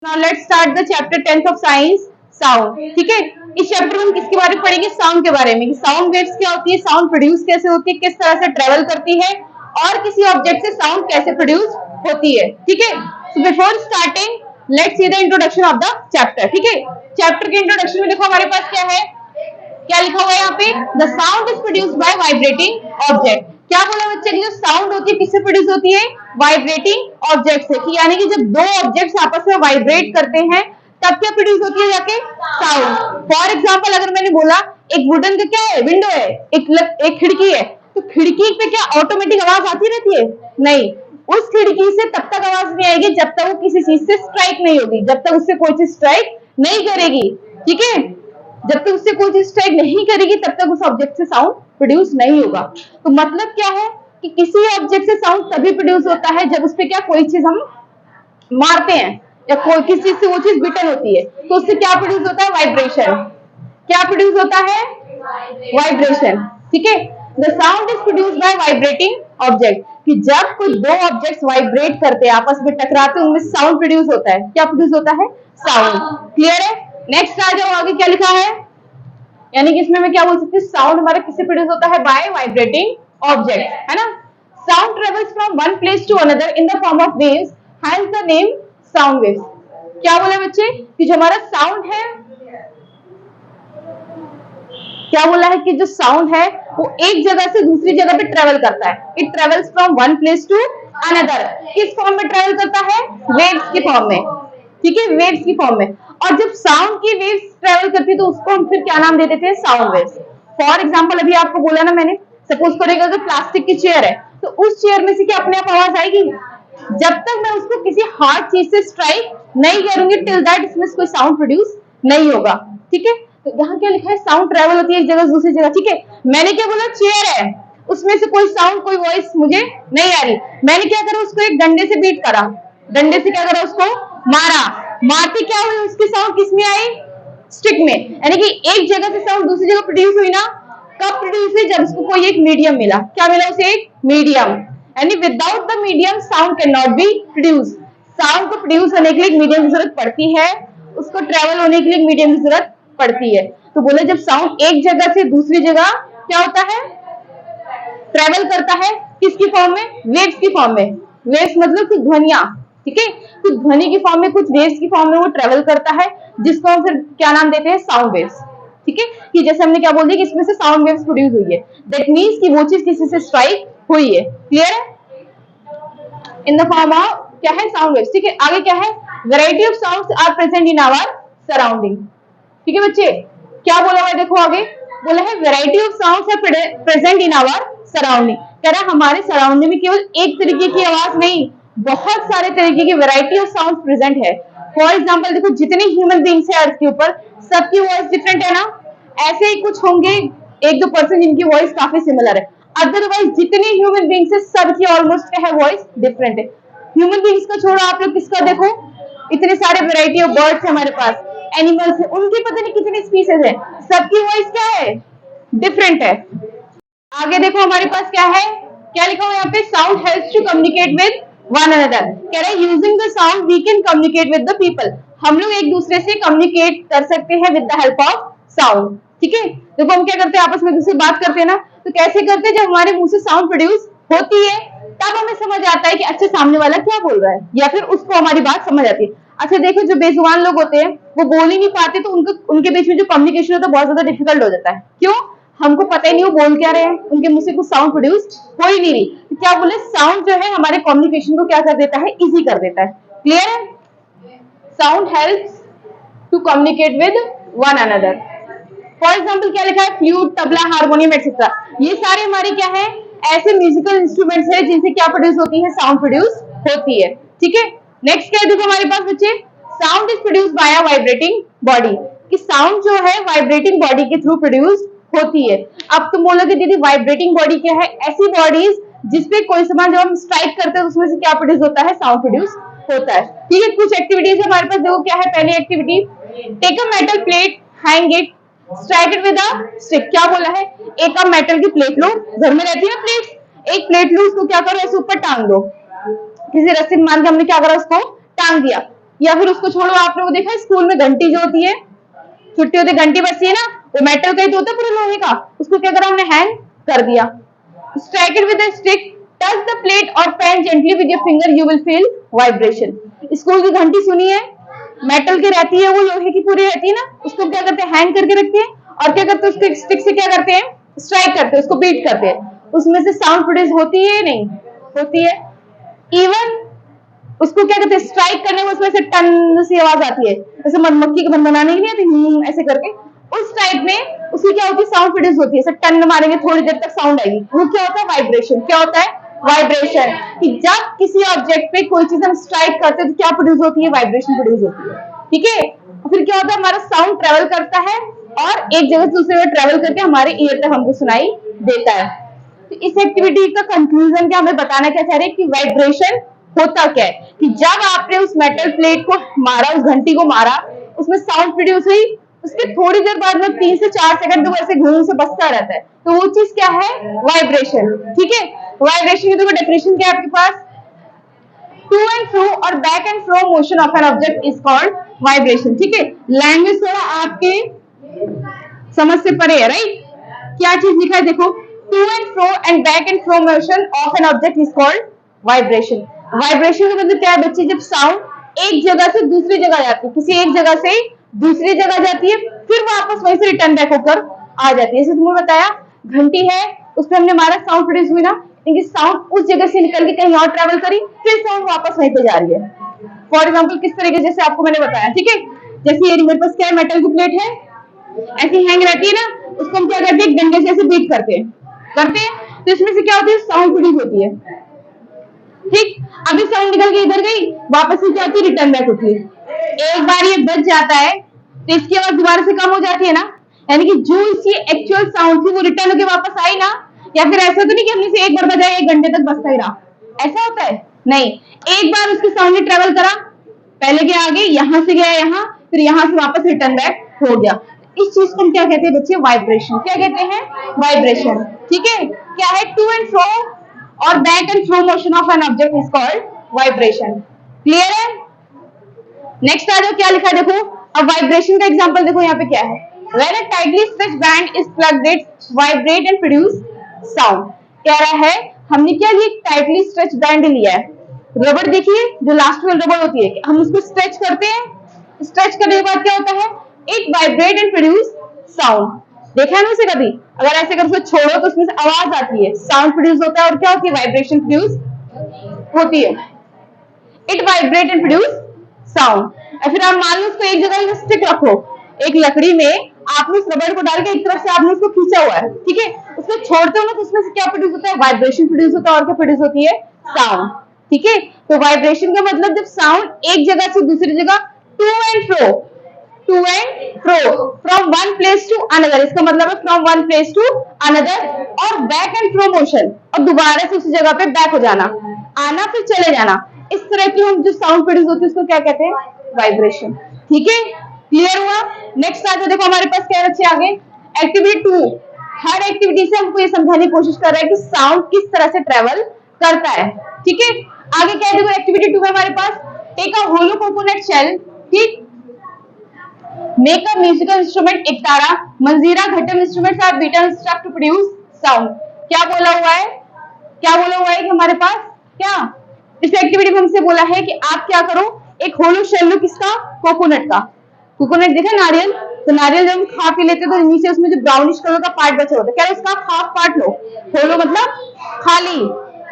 Now let's start the chapter 10th of science, sound. ठीक है, इस चैप्टर में हम किसके बारे में पढ़ेंगे? साउंड के बारे में। साउंड वेव्स क्या होती है, साउंड प्रोड्यूस कैसे होती है, किस तरह से ट्रेवल करती है और किसी ऑब्जेक्ट से साउंड कैसे प्रोड्यूस होती है। ठीक है, so before starting let's see the introduction of the chapter. ठीक है, चैप्टर के इंट्रोडक्शन में देखो हमारे पास क्या है, क्या लिखा हुआ है यहाँ पे, the sound is produced by vibrating object. क्या बोला बच्चे की जो साउंड होती है किससे प्रोड्यूस होती है? वाइब्रेटिंग ऑब्जेक्ट से। कि यानी कि जब दो ऑब्जेक्ट्स आपस में वाइब्रेट करते हैं तब क्या प्रोड्यूस होती है जाके? साउंड। फॉर एग्जाम्पल अगर मैंने बोला एक वुडन का क्या है, विंडो है, एक खिड़की है, तो खिड़की पे क्या ऑटोमेटिक आवाज आती रहती है? नहीं, उस खिड़की से तब तक आवाज नहीं आएगी जब तक वो किसी चीज से स्ट्राइक नहीं होगी, जब तक उससे कोई चीज स्ट्राइक नहीं करेगी। ठीक है, जब तक उससे कोई चीज स्ट्राइक नहीं करेगी तब तक उस ऑब्जेक्ट से साउंड प्रोड्यूस नहीं होगा। तो मतलब क्या है कि किसी ऑब्जेक्ट से साउंड तभी प्रोड्यूस होता है जब उस पर क्या कोई चीज हम मारते हैं या कोई किसी चीज से वो चीज बिटन होती है, तो उससे क्या प्रोड्यूस होता है? वाइब्रेशन। क्या प्रोड्यूस होता है? वाइब्रेशन। ठीक है, the sound is produce by vibrating object. कि जब कोई दो ऑब्जेक्ट्स वाइब्रेट करते हैं, आपस में टकराते हैं, उनमें साउंड प्रोड्यूस होता है। क्या प्रोड्यूस होता है? साउंड। क्लियर है? नेक्स्ट आ जाओ, आगे क्या लिखा है, यानी कि इसमें मैं क्या बोल सकती हूँ, साउंड हमारा किससे प्रोड्यूस होता है? बाय वाइब्रेटिंग ऑब्जेक्ट, है ना। Sound travels from one place to another in the form of waves, hence the name sound waves. क्या बोला बच्चे कि जो हमारा साउंड है, क्या बोला है कि जो साउंड है वो एक जगह से दूसरी जगह पे ट्रेवल करता है। It travels from one place to another. किस फॉर्म में ट्रेवल करता है? वेव्स की फॉर्म में। ठीक है, वेव्स की फॉर्म में। और जब साउंड की वेव्स ट्रेवल करती है तो उसको हम फिर क्या नाम दे देते हैं? Sound waves. फॉर एग्जाम्पल अभी आपको बोला ना मैंने, सपोज करेगा अगर प्लास्टिक की चेयर है तो उस चेयर में से क्या अपने आप आवाज आएगी? जब तक मैं उसको किसी हार्ड चीज से स्ट्राइक नहीं करूंगी टिल दैट इसमें कोई साउंड प्रोड्यूस नहीं होगा। ठीक है, तो यहाँ क्या लिखा है? साउंड ट्रेवल होती है एक जगह से दूसरी जगह। ठीक है, मैंने क्या बोला? चेयर है, उसमें से कोई साउंड कोई वॉइस मुझे नहीं आ रही। मैंने क्या करा? उसको एक डंडे से बीट करा, डंडे से क्या करा? उसको मारा। मारते क्या हुई? उसकी साउंड किसमें आई? स्टिक में। यानी कि एक जगह से साउंड दूसरी जगह प्रोड्यूस हुई ना, कब प्रोड्यूस हुई? जब उसको कोई एक मीडियम मिला। क्या मिला उसे? एक मीडियम। यानी without the medium sound can not be produce. Sound को प्रोड्यूस होने के लिए मीडियम की जरूरत पड़ती है, उसको ट्रेवल होने के लिए मीडियम की जरूरत पड़ती है। तो बोले जब साउंड एक जगह से दूसरी जगह क्या होता है? ट्रेवल करता है। किसकी फॉर्म में? वेव्स की फॉर्म में। वेव्स मतलब कुछ ध्वनिया। ठीक है, कुछ ध्वनि की फॉर्म में, कुछ वेव्स की फॉर्म में वो ट्रेवल करता है, जिसको हम फिर क्या नाम देते हैं? Sound waves. ठीक है, कि जैसे हमने क्या बोल दिया कि इसमें से साउंड वेव्स प्रोड्यूस हुई है, दैट मीन्स कि वो चीज किसी से स्ट्राइक हुई है। क्लियर है? इन द फॉर्म ऑफ क्या है? Sound waves. ठीक है, आगे क्या है? Variety of sounds are present in our surrounding. ठीक है बच्चे, क्या बोला हुआ है? देखो आगे बोला है variety of sounds are present in our surrounding. कह रहा हमारे सराउंडिंग में केवल एक तरीके की आवाज नहीं, बहुत सारे तरीके की वैरायटी ऑफ साउंड प्रेजेंट है। फॉर एग्जाम्पल देखो, जितने ह्यूमन बींग्स है अर्थ के ऊपर, सबकी वॉइस डिफरेंट है ना। ऐसे ही कुछ होंगे एक दो पर्सन जिनकी वॉइस काफी सिमिलर है, अदरवाइज जितने ह्यूमन बींग्स है सबकी ऑलमोस्ट क्या है? वॉइस डिफरेंट है। ह्यूमन बींग्स को छोड़ो, आप लोग किसका देखो, इतने सारे वैरायटी ऑफ बर्ड्स है हमारे पास, एनिमल्स है, उनकी पता नहीं कितनी स्पीसीज है, सबकी वॉइस क्या है? डिफरेंट है। आगे देखो हमारे पास क्या है, क्या लिखा हुआ है यहाँ पे? Sound helps to communicate with one another. कह रहे हैं using the sound we can communicate with the people. हम लोग एक दूसरे से कम्युनिकेट कर सकते हैं with the help of sound. ठीक है, देखो हम क्या करते हैं, आपस में दूसरे बात करते हैं ना, तो कैसे करते हैं? जब हमारे मुंह से साउंड प्रोड्यूस होती है तब हमें समझ आता है कि अच्छा सामने वाला क्या बोल रहा है, या फिर उसको हमारी बात समझ आती है। अच्छा देखो, जो बेजुबान लोग होते हैं वो बोल ही नहीं पाते, तो उनके बीच में जो कम्युनिकेशन होता है बहुत ज्यादा डिफिकल्ट हो जाता है। क्यों? हमको पता ही नहीं वो बोल क्या रहे हैं, उनके मुंह से कुछ साउंड प्रोड्यूस हो ही नहीं रही। तो क्या बोले? साउंड जो है हमारे कम्युनिकेशन को क्या कर देता है? इजी कर देता है। क्लियर है? Sound helps to communicate with one another. For example क्या लिखा है? Flute, tabla, harmonium etcetera. ये सारे हमारे क्या है? ऐसे म्यूजिकल इंस्ट्रूमेंट्स है जिनसे क्या प्रोड्यूस होती है? साउंड प्रोड्यूस होती है। ठीक है, नेक्स्ट क्या है देखो हमारे पास बच्चे, sound is produce by a vibrating body. कि साउंड जो है वाइब्रेटिंग बॉडी के थ्रू प्रोड्यूस होती है। अब तुम बोलोगे दीदी वाइब्रेटिंग बॉडी क्या है? ऐसी बॉडीज जिसपे कोई सामान जब हम स्ट्राइक करते हैं तो उसमें से क्या प्रोड्यूस होता है? साउंड प्रोड्यूस होता है। ठीक है, कुछ एक्टिविटीज है हमारे पास, देखो क्या है। पहली activity, take a metal plate, hang it, strike it with a stick. क्या बोला है? एक आप मेटल की प्लेट लो, घर में रहती है ना प्लेट, एक प्लेट लो, उसको क्या करो? ऐसे ऊपर टांग दो, किसी रस्सी में मान के हमने क्या करा? उसको टांग दिया। या फिर उसको छोड़ो, आपने वो देखा स्कूल में घंटी जो होती है, छुट्टी होती है घंटी बजती है ना, वो मेटल का ही तो होता है पूरे लोहे का, उसको क्या करा हमने, हैंग कर दिया। Strike it with a stick, touch the plate और pen gently with your finger, you will feel vibration. School की घंटी सुनी है, मेटल की रहती है, वो लोहे की पूरी रहती है ना, उसको क्या करते हैं, हैंग करके रखते हैं, और क्या करते हैं, उसको स्टिक से क्या करते हैं, स्ट्राइक करते हैं, उसको बीट करते हैं, उसमें से साउंड प्रोड्यूस होती है, नहीं होती है। इवन उसको क्या कहते हैं, स्ट्राइक करने में उसमें से टन सी आवाज आती है, जैसे मधुमक्खी का बन बनाने की नहीं आती, ऐसे करके, उस टाइप में उसकी क्या होती है, साउंड प्रोड्यूस होती है। ऐसे टन मारेंगे थोड़ी देर तक साउंड आएगी, वो क्या होता है, वाइब्रेशन। क्या होता है, वाइब्रेशन। कि जब किसी ऑब्जेक्ट पे कोई चीज हम स्ट्राइक करते हैं तो क्या प्रोड्यूस होती है, वाइब्रेशन प्रोड्यूस होती है। ठीक है, फिर क्या होता है, हमारा साउंड ट्रेवल करता है और एक जगह से दूसरी जगह ट्रेवल करके हमारे ईयर तक हमको सुनाई देता है। तो इस एक्टिविटी का कंक्लूजन क्या हमें बताना क्या चाह रहे हैं कि वाइब्रेशन होता क्या है, कि जब आपने उस मेटल प्लेट को मारा, उस घंटी को मारा, उसमें साउंड प्रोड्यूस हुई, उसके थोड़ी देर बाद में 3 से 4 सेकंड तो ऐसे घूम से बजता रहता है, तो वो चीज क्या है, वाइब्रेशन। ठीक है, वाइब्रेशन की देखो डेफिनेशन क्या है आपके पास, टू एंड फ्रो और back and fro motion of an object is called vibration. ठीक है, लैंग्वेज थोड़ा आपके समझ से परे है, राइट। क्या चीज लिखा है देखो, to and fro and back and fro motion of an object is called vibration. Vibration का मतलब क्या है बच्चे, जब साउंड एक जगह से दूसरी जगह जाती है, किसी एक जगह से दूसरी जगह जाती है, फिर वापस वहीं से रिटर्न बैक होकर आ जाती है। जैसे तुमने बताया घंटी है, उस पर हमने हमारा साउंड प्रोड्यूस हुई ना, लेकिन साउंड उस जगह से निकल के कहीं और ट्रेवल करी, फिर साउंड वापस वहीं पे जा रही है। फॉर एग्जाम्पल किस तरीके, जैसे आपको मैंने बताया, ठीक है, जैसे ये मेरे पास क्या है, मेटल की प्लेट है, ऐसी हैंग रहती है ना, उसको हम क्या करते हैं, डंडे से ऐसे बीट करते हैं, तो इसमें से क्या होती है, साउंड प्रोड्यूस होती है। ठीक, अभी साउंड निकल के इधर गई, वापस से क्या होती है, रिटर्न बैक होती है। एक बार ये बच जाता है तो इसकी आवाज दोबारा से कम हो जाती है ना, यानी कि जो इसकी एक्चुअल साउंड थी वो रिटर्न होके वापस आई ना। या फिर ऐसा तो नहीं कि हमने से एक बार बजाया 1 घंटे तक बजता ही रहा, ऐसा होता है नहीं। एक बार उसकी साउंड ने ट्रेवल करा, पहले गया आगे, यहां से गया यहाँ, फिर यहाँ से वापस रिटर्न बैक हो गया। इस चीज को हम क्या कहते हैं बच्चे, वाइब्रेशन। क्या कहते हैं, वाइब्रेशन। ठीक है, क्या है, टू एंड फ्रो और back and fro motion of an object is called vibration. Clear है। नेक्स्ट आ जाओ, क्या लिखा है देखो, अब वाइब्रेशन का एग्जांपल देखो यहाँ पे क्या है, when a tightly stretched band is plugged it vibrate and produce sound. कह रहा है हमने क्या, ये टाइटली स्ट्रेच बैंड लिया है, रबड़ देखिए जो लास्ट में रबड़ होती है, हम उसको स्ट्रेच करते हैं, स्ट्रेच करने के बाद क्या होता है, it vibrate and produce sound. देखा है ना उसे कभी, अगर ऐसे कर उसको छोड़ो तो उसमें से आवाज आती है, साउंड प्रोड्यूस होता है, और क्या होती है, वाइब्रेशन प्रोड्यूस होती है। It vibrate and produce sound. फिर आप मान लो उसको एक जगह स्टिक रखो, एक लकड़ी में आपने उस रबड़ को डाल के एक तरफ से आपने उसको खींचा हुआ है, ठीक है, उसको छोड़ते हो ना तो उसमें से क्या प्रोड्यूस होता है, वाइब्रेशन प्रोड्यूस होता है, और क्या प्रोड्यूस होती है, साउंड। ठीक है, तो वाइब्रेशन का मतलब जब साउंड एक जगह से दूसरी जगह to and fro, to and fro, from one place to another, इसका मतलब है from one place to another, और बैक एंड फ्रो मोशन, और दोबारा से उसी जगह पे बैक हो जाना, आना फिर चले जाना, इस तरह की हम जो साउंड प्रोड्यूस होती है उसको क्या कहते हैं, वाइब्रेशन। ठीक है, क्लियर हुआ। नेक्स्ट आ जाओ, देखो हमारे पास क्या बच्चे आगे, एक्टिविटी 2। हर एक्टिविटी से हमको ये समझाने की कोशिश कर रहे हैं कि साउंड किस तरह से ट्रेवल करता है। ठीक है, आगे क्या है देखो, एक्टिविटी 2 में हमारे पास, take a hollow coconut shell, ठीक, make a musical instrument ektara, manjira, ghatam instruments are beaten struck to produce sound. क्या बोला हुआ है, क्या बोला हुआ है कि हमारे पास क्या, इस एक्टिविटी में हमसे बोला है कि आप क्या करो, एक होलो शेल लो, किसका, कोकोनट का। कोकोनट देखा नारियल, तो नारियल जब हम खा पी लेते हैं तो नीचे उसमें जो ब्राउनिश कलर का पार्ट बचा होता है, क्या उसका हाफ पार्ट लो, होलो मतलब खाली,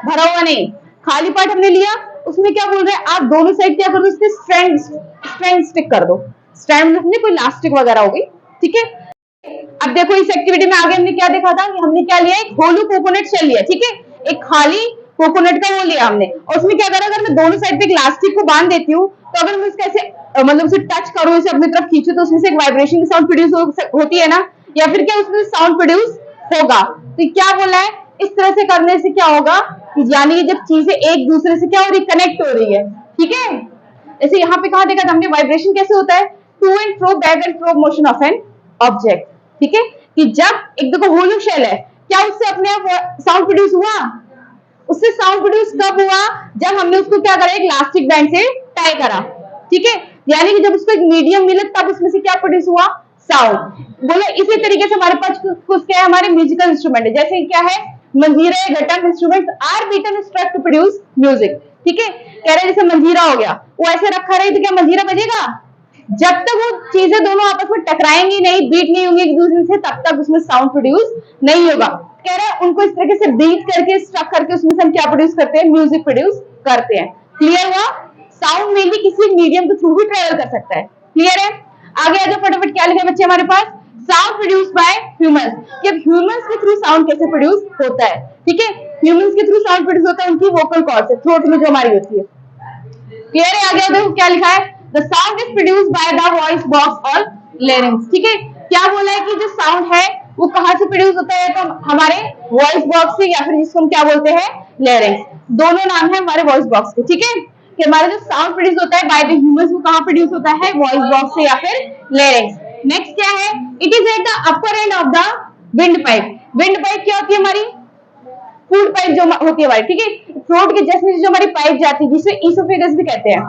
भरा हुआ नहीं, खाली पार्ट हमने लिया, उसमें क्या बोल रहे हैं, आप दोनों साइड क्या कर दो, उसके स्ट्रैंड स्ट्रैंड स्टिक कर दो, स्ट्रैंड मतलब कोई इलास्टिक वगैरह हो गई। ठीक है, अब देखो इस एक्टिविटी में आगे हमने क्या देखा था, हमने क्या लिया, एक होलो कोकोनट शेल लिया, ठीक है, एक खाली कोकोनट का वो लिया हमने, और उसमें क्या करा, अगर मैं दोनों साइड पे एक इलास्टिक को बांध देती हूँ, तो अगर मैं इसका ऐसे मतलब उसे टच करूँ, इसे अपनी तरफ खींचू, तो उसमें से एक वाइब्रेशन की साउंड प्रोड्यूस होती है ना, या फिर क्या उसमें साउंड प्रोड्यूस होगा। तो क्या बोला है, इस तरह से करने से क्या होगा, यानी जब चीजें एक दूसरे से क्या हो रही, कनेक्ट हो रही है। ठीक है, जैसे यहाँ पे कहा देखा था हमने, वाइब्रेशन कैसे होता है, to and fro back and fro motion of an object. ठीक है, कि जब एक देखो होलो शेल है, क्या उससे अपने आप साउंड प्रोड्यूस हुआ, उससे साउंड प्रोड्यूस कब हुआ, जब हमने उसको क्या करा, एक इलास्टिक बैंड से टाई करा। ठीक है, यानी कि जब उसको एक मीडियम मिले तब उसमें से क्या प्रोड्यूस हुआ, साउंड। बोले इसी तरीके से हमारे पास कुछ क्या है, हमारे म्यूजिकल इंस्ट्रूमेंट है, जैसे क्या है, मंजीरा या घटक instrument are beaten struck to produce music. ठीक है, कह रहे हैं जैसे मंजीरा हो गया, वो ऐसे रखा रही तो क्या मंजीरा बजेगा, जब तक वो चीजें दोनों आपस में टकराएंगी नहीं, बीट नहीं होंगी एक दूसरे से, तब तक उसमें साउंड प्रोड्यूस नहीं होगा। कह रहे हैं उनको इस तरीके से बीट करके स्ट्रक करके उसमें से हम क्या प्रोड्यूस करते हैं, म्यूजिक प्रोड्यूस करते हैं। क्लियर हुआ, साउंड में भी किसी मीडियम के थ्रू भी ट्रेवल कर सकता है। क्लियर है, आगे आ जाओ फटाफट, क्या लिखा है बच्चे हमारे पास, साउंड प्रोड्यूस बाय ह्यूमंस, कि ह्यूमंस के थ्रू साउंड कैसे प्रोड्यूस होता है। ठीक है, ह्यूमंस के थ्रू साउंड प्रोड्यूस होता है उनकी वोकल कॉर्ड से, थ्रोट में जो हमारी होती है। क्लियर है, आगे देखो क्या लिखा है, the sound is produced by the voice box और लेरिंग्स। ठीक है, क्या बोला है कि जो साउंड है वो कहां से प्रोड्यूस होता है, तो हमारे वॉइस बॉक्स से, या फिर जिसको हम क्या बोलते हैं, लेरिंग्स। दोनों नाम है हमारे वॉइस बॉक्स के। ठीक है, कि हमारा जो साउंड प्रोड्यूस होता है बाय द ह्यूमंस वो कहां प्रोड्यूस होता है, वॉइस बॉक्स से या फिर लेरिंग्स। नेक्स्ट क्या है, it is at the upper end of the wind pipe. Wind pipe क्या होती है, हमारी फूड पाइप जो होती है हमारी, ठीक है, थ्रोट के जस्ट नीचे जो हमारी पाइप जाती है जिसे ईसोफेगस भी कहते हैं।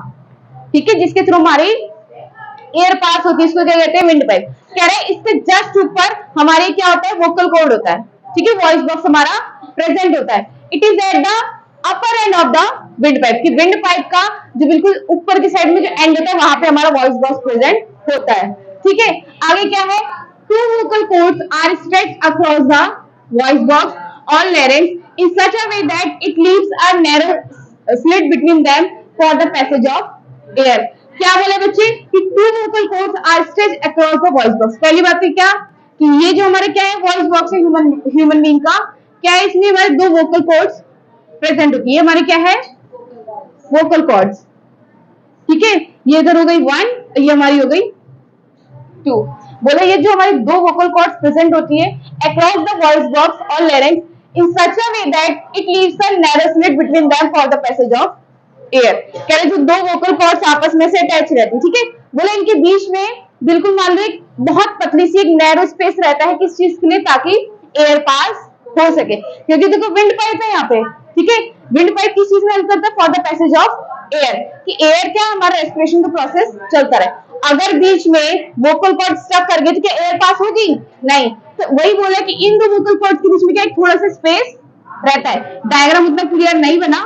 ठीक है, जिसके थ्रू हमारी एयर पास होती है, इसको क्या कहते हैं, विंड पाइप। कह रहे हैं इसके जस्ट ऊपर हमारे क्या होता है, वोकल कॉर्ड होता है। ठीक है, वॉइस बॉक्स हमारा प्रेजेंट होता है। It is at the upper end of the wind pipe, कि विंड पाइप का जो बिल्कुल ऊपर की साइड में जो एंड होता है वहां पे हमारा वॉइस बॉक्स प्रेजेंट होता है। ठीक है, आगे क्या है, two vocal cords are stretched across the voice box or larynx in such a way that it leaves a narrow slit between them for the passage of air। क्या बोले बच्चे, कि two vocal cords are stretched across the voice box. पहली बात तो क्या, कि ये जो हमारे क्या है, वॉइस बॉक्स है ह्यूमन बीइंग का, क्या है, इसमें हमारे दो वोकल कॉर्ड्स प्रेजेंट होती है, हमारे क्या है, वोकल कॉर्ड्स। ठीक है, ये इधर हो गई 1, ये हमारी हो गई 2। बोले ये जो हमारी दो वोकल कॉर्ड्स प्रेजेंट होती है across the voice box or larynx in such a way that it leaves a narrow slit between them for the passage of air। कह रहे जो दो वोकल कॉर्ड्स आपस में से अटैच रहती है, ठीक है, बोले इनके बीच में बिल्कुल मान लो एक बहुत पतली सी एक नैरो स्पेस रहता है, किस चीज के लिए, ताकि एयर पास हो सके। क्योंकि देखो विंड पाइप है यहाँ पे, ठीक है, विंड पाइप किस चीज में हेल्प करता है, for the passage of air, कि एयर क्या हमारा रेस्पिरेशन का प्रोसेस चलता रहे। अगर बीच में वोकल कॉर्ड स्टक कर गए तो क्या एयर पास होगी, नहीं। तो वही बोला कि इन दो वोकल कॉर्ड्स के बीच में क्या एक थोड़ा सा स्पेस रहता है। डायग्राम उतना क्लियर नहीं बना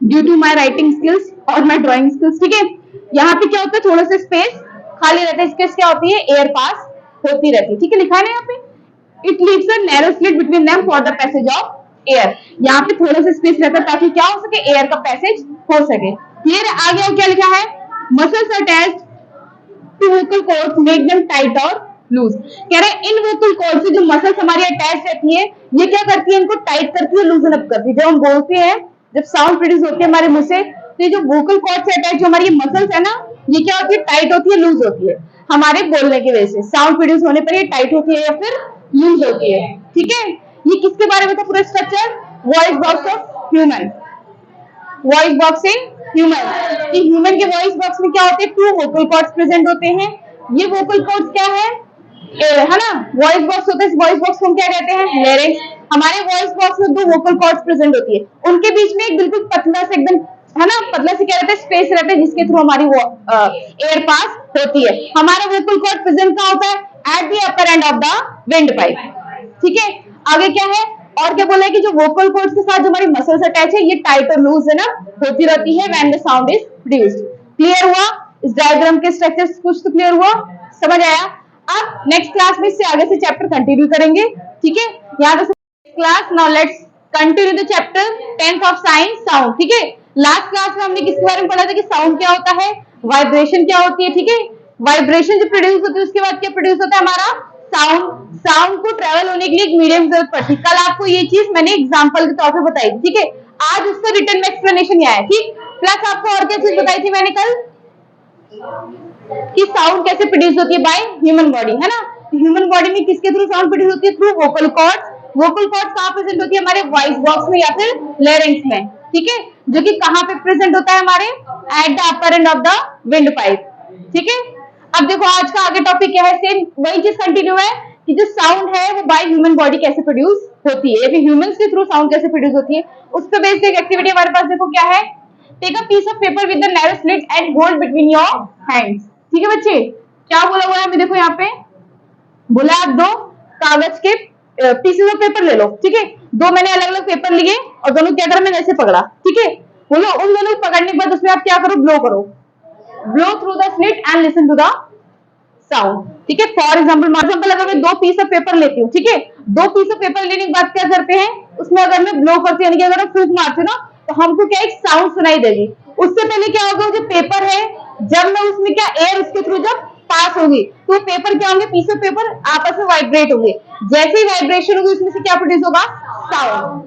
due to my writing skills और माय ड्राइंग स्किल्स। ठीक है, यहाँ पे क्या होता है, थोड़ा सा स्पेस खाली रहता है, स्पेस क्या होती है, एयर पास होती रहती है। ठीक है, लिखा है ना यहाँ पे, it leaves a narrow slit between them for the passage of air. यहाँ पे थोड़ा सा स्पेस रहता है ताकि क्या हो सके, एयर का पैसेज हो सके। क्लियर है, आगे क्या लिखा है, muscles attached to vocal cords make them tight or loose. कह रहे इन वोकल कॉर्ड से जो मसल्स हमारी अटैच रहती है, ये क्या करती है, इनको टाइट करती है, लूजन अप करती है। जब हम बोलते हैं, जब साउंड प्रोड्यूस होती है हमारे मुंह से, तो ये जो वोकल कॉर्ड से अटैच जो हमारी मसल्स है ना, ये क्या होती है, टाइट होती है, लूज होती है। हमारे बोलने की वजह से साउंड प्रोड्यूस होने पर ये टाइट होती है या फिर लूज होती है। ठीक है, ये किसके बारे में था पूरा structure, voice box of human, voice box in human. कि ह्यूमन के वॉइस बॉक्स में क्या होते हैं, टू वोकल कॉर्ड्स प्रेजेंट होते हैं। ये वोकल कॉर्ड्स क्या है ना, वॉइस बॉक्स होता है, इस वॉइस बॉक्स को हम क्या कहते हैं, लेरिंक्स। हमारे वॉइस बॉक्स में दो वोकल कॉर्ड्स प्रेजेंट होती है, उनके बीच में एक बिल्कुल पतला से एकदम है ना, पतला से क्या रहता है, स्पेस रहता है, जिसके थ्रू हमारी वो एयर पास होती है। हमारा वोकल कॉर्ड प्रेजेंट कहाँ होता है, at the upper end of the wind pipe. ठीक है, आगे क्या है, और क्या बोला है कि जो वोकल कॉर्ड्स के साथ जो हमारी मसल्स अटैच है, ये टाइट और लूज है ना होती रहती है when the sound is produced. Clear हुआ, इस डायग्राम के स्ट्रक्चर्स कुछ तो क्लियर हुआ, समझ आया। अब नेक्स्ट क्लास में इससे आगे से चैप्टर कंटिन्यू करेंगे। ठीक है, यहाँ पे class, now let's continue the chapter 10th of science sound. ठीक है, लास्ट क्लास में हमने किसके बारे में पढ़ा था, कि साउंड क्या होता है, वाइब्रेशन क्या होती है। ठीक है, वाइब्रेशन जो प्रोड्यूस होती है उसके बाद क्या प्रोड्यूस होता है, हमारा साउंड। साउंड को ट्रेवल होने के लिए एक मीडियम जरूरत पड़ती है। कल आपको ये चीज मैंने एग्जांपल के तौर पे बताई थी। ठीक है, आज उसका रिटर्न में एक्सप्लेनेशन आया है। ठीक, प्लस आपको और क्या चीज बताई थी मैंने कल, कि साउंड कैसे प्रोड्यूस होती है बाय ह्यूमन बॉडी, है ना। ह्यूमन बॉडी में किसके थ्रू साउंड प्रोड्यूस होती है, through vocal cords. Vocal cords कहाँ प्रेजेंट होती है, हमारे वॉइस बॉक्स में या फिर लेरिंक्स में। ठीक है, जो कि कहाँ पे प्रेजेंट होता है, हमारे at the upper end of the wind pipe. ठीक है, अब देखो आज का आगे टॉपिक क्या है, सेम वही चीज कंटिन्यू है, कि जो साउंड है वो बाय ह्यूमन बॉडी कैसे प्रोड्यूस होती है, या फिर ह्यूमंस के थ्रू साउंड कैसे प्रोड्यूस होती है, उस पर बेस्ड एक एक्टिविटी हमारे पास देखो क्या है, take a piece of paper with the narrow slit and hold between your hands. ठीक है बच्चे, क्या बोला हुआ है हमें, देखो यहाँ पे बोला आप दो कागज के पीसेस ऑफ पेपर ले लो। ठीक है, दो मैंने अलग अलग पेपर लिए और दोनों क्या करा, मैंने ऐसे पकड़ा। ठीक है, बोलो उन दोनों को पकड़ने के बाद उसमें आप क्या करो, ब्लो करो, blow through the slit and listen to the sound. ठीक है, फॉर एग्जाम्पल अगर मैं दो पीस ऑफ पेपर लेती हूँ, ठीक है, दो पीस ऑफ पेपर लेने के बाद क्या करते हैं, उसमें अगर मैं ब्लो करती हूँ, अगर फूंक मारती हूँ ना, तो हमको क्या एक साउंड सुनाई देगी। उससे पहले क्या होगा, जो पेपर है जब मैं उसमें क्या एयर उसके थ्रू जब पास होगी तो पेपर क्या होंगे, पीस ऑफ पेपर आपस में वाइब्रेट होंगे। जैसे ही वाइब्रेशन होगी उसमें से क्या प्रोड्यूस होगा, साउंड।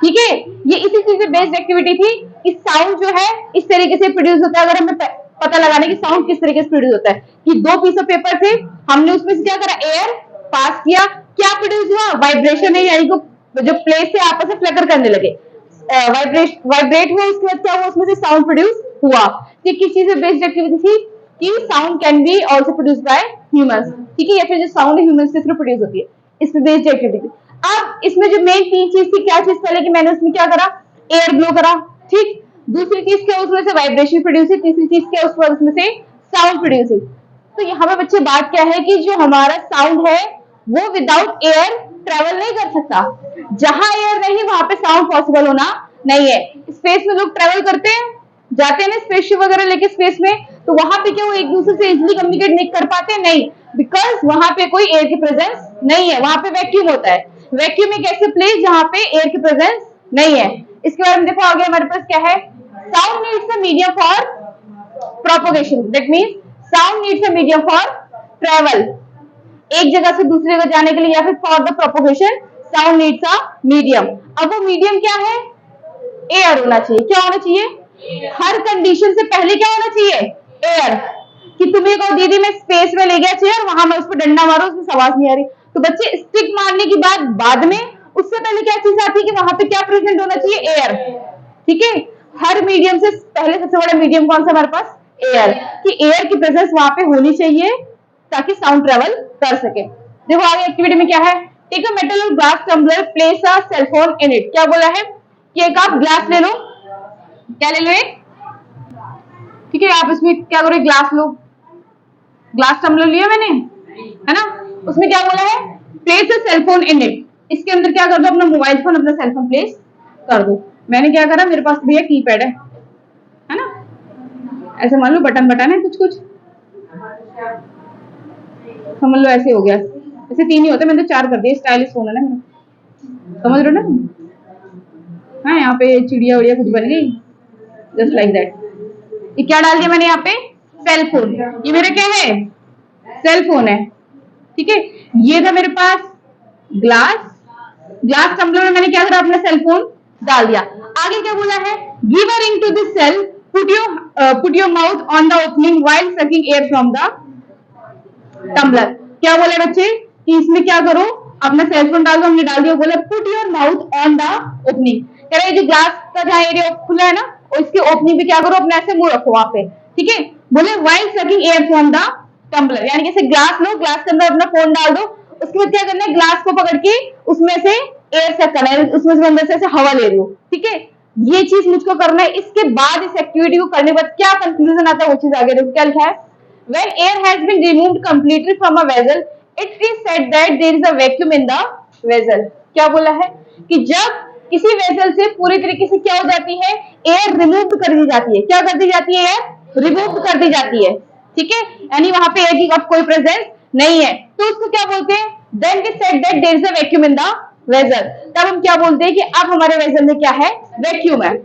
ठीक है, ये इसी चीज से बेस्ड एक्टिविटी थी कि साउंड जो है इस तरीके से प्रोड्यूस होता है। अगर हमें पता लगाने की साउंड किस तरीके से प्रोड्यूस होता है कि दो पीस ऑफ पेपर थे, हमने उसमें से क्या करा, एयर पास किया, क्या प्रोड्यूस हुआ, वाइब्रेशन है, यानी कि जो प्लेट से आपस में फ्लिकर करने लगे, वाइब्रेट हुआ, उसके बाद क्या हुआ, उसमें से साउंड प्रोड्यूस हुआ। ये किस चीज से बेस्ड एक्टिविटी थी कि sound can be also produce by humans. ठीक है, या फिर जो साउंड है ह्यूमंस के थ्रू प्रोड्यूस होती है, इस पे बेस्ड एक्टिविटी। अब इसमें जो मेन तीन चीज थी, क्या चीज, पहले कि मैंने उसमें क्या करा, एयर ब्लो करा। ठीक, दूसरी चीज क्या, उसमें से वाइब्रेशन प्रोड्यूस हुई, तीसरी चीज क्या, उसके बाद उसमें से साउंड प्रोड्यूस हुई। तो यहाँ पे बच्चे बात क्या है कि जो हमारा साउंड है वो विदाउट एयर ट्रेवल नहीं कर सकता। जहां एयर नहीं वहां पे साउंड पॉसिबल होना नहीं है। स्पेस में लोग ट्रेवल करते हैं, जाते हैं ना स्पेसशिप वगैरह लेके स्पेस में, तो वहां पे क्या वो एक दूसरे से इजिली कम्युनिकेट नहीं कर पाते, नहीं, बिकॉज वहां पे कोई एयर की प्रेजेंस नहीं है, वहां पे वैक्यूम होता है। वैक्यूम एक ऐसे प्लेस जहां पे एयर की प्रेजेंस नहीं है। इसके बारे में देखो आगे हमारे पास क्या है, sound needs a medium for propagation, that means sound needs a medium for travel, एक जगह से दूसरी जगह जाने के लिए, या फिर for the propagation sound needs a medium. अब वो मीडियम क्या है, एयर होना चाहिए। क्या होना चाहिए, हर कंडीशन से पहले क्या होना चाहिए, एयर। कि तुम्हें को दीदी मैं स्पेस में ले गया चेयर, वहां मैं उस पर डंडा मारो, उसमें आवाज नहीं आ रही, तो बच्चे स्टिक मारने की बाद में उससे पहले क्या चीज आती है कि वहां पे क्या प्रेजेंट होना चाहिए, एयर। ठीक है, हर मीडियम से पहले सबसे बड़ा मीडियम कौन सा हमारे पास, एयर, कि एयर की प्रेजेंस वहां पे होनी चाहिए ताकि साउंड ट्रेवल कर सके। देखो आगे एक्टिविटी में क्या है, take a metal or glass tumbler, place a cell phone in it. क्या बोला है कि एक आप ग्लास ले लो, क्या ले लो एक, ठीक है, आप इसमें क्या करो, ग्लास लो, ग्लास टम्बलर लिया मैंने, है ना, उसमें क्या बोला है, place a cell phone in it, इसके अंदर क्या कर दो, अपना मोबाइल फोन, अपना सेल फोन प्लेस कर दो। मैंने क्या करा, मेरे पास भैया कीपैड है ना, ऐसे मान लो बटन बटन है कुछ कुछ, समझ लो ऐसे हो गया, ऐसे तीन ही होते, मैंने तो चार कर दिए, स्टाइलिश फोन है ना मेरा, समझ रहे हो ना। हाँ, यहाँ पे चिड़िया उड़िया कुछ बन गई, जस्ट लाइक दैट। ये क्या डाल दिया मैंने यहाँ पे, सेल फोन, ये मेरा क्या है, सेल फोन है। ठीक है, ये था मेरे पास ग्लास टम्बलर में मैंने क्या करा, अपना सेल फोन डाल दिया। आगे क्या बोला है, give a ring to this cell, put your mouth on the opening while sucking air from the tumbler. क्या बोले बच्चे कि इसमें क्या करो, अपना सेल फोन डाल दो, हमने डाल दिया, बोले put your mouth on the opening, कह रहे जो ग्लास का जहाँ एरिया खुला है ना, और इसके ओपनिंग पे क्या करो, अपने ऐसे मुंह रखो वहां पे। ठीक है, बोले while sucking air from the tumbler, यानी जैसे ग्लास लो, ग्लास के अंदर अपना फोन डाल दो, उसके बाद क्या करना है, ग्लास को पकड़ के उसमें से एयर सक करना है, उसमें से अंदर से ऐसे हवा ले रही हो। ठीक है, ये चीज मुझको करना है। इसके बाद इस एक्टिविटी को करने के बाद क्या कंक्लूजन आता है वो चीज आगे देखो क्या लिखा है, when air has been removed completely from a vessel it is said that there is a vacuum in the vessel। क्या बोला है कि जब किसी वेसल से पूरी तरीके से क्या हो जाती है, एयर रिमूव कर दी जाती है। क्या कर दी जाती है, एयर रिमूव कर दी जाती है। ठीक है, यानी वहां पे एयर की अब कोई प्रेजेंस नहीं है, तो उसको क्या बोलते हैं, then we said that there is a vacuum in the vessel। तब हम क्या बोलते हैं कि अब हमारे वेसल में क्या है, वैक्यूम है।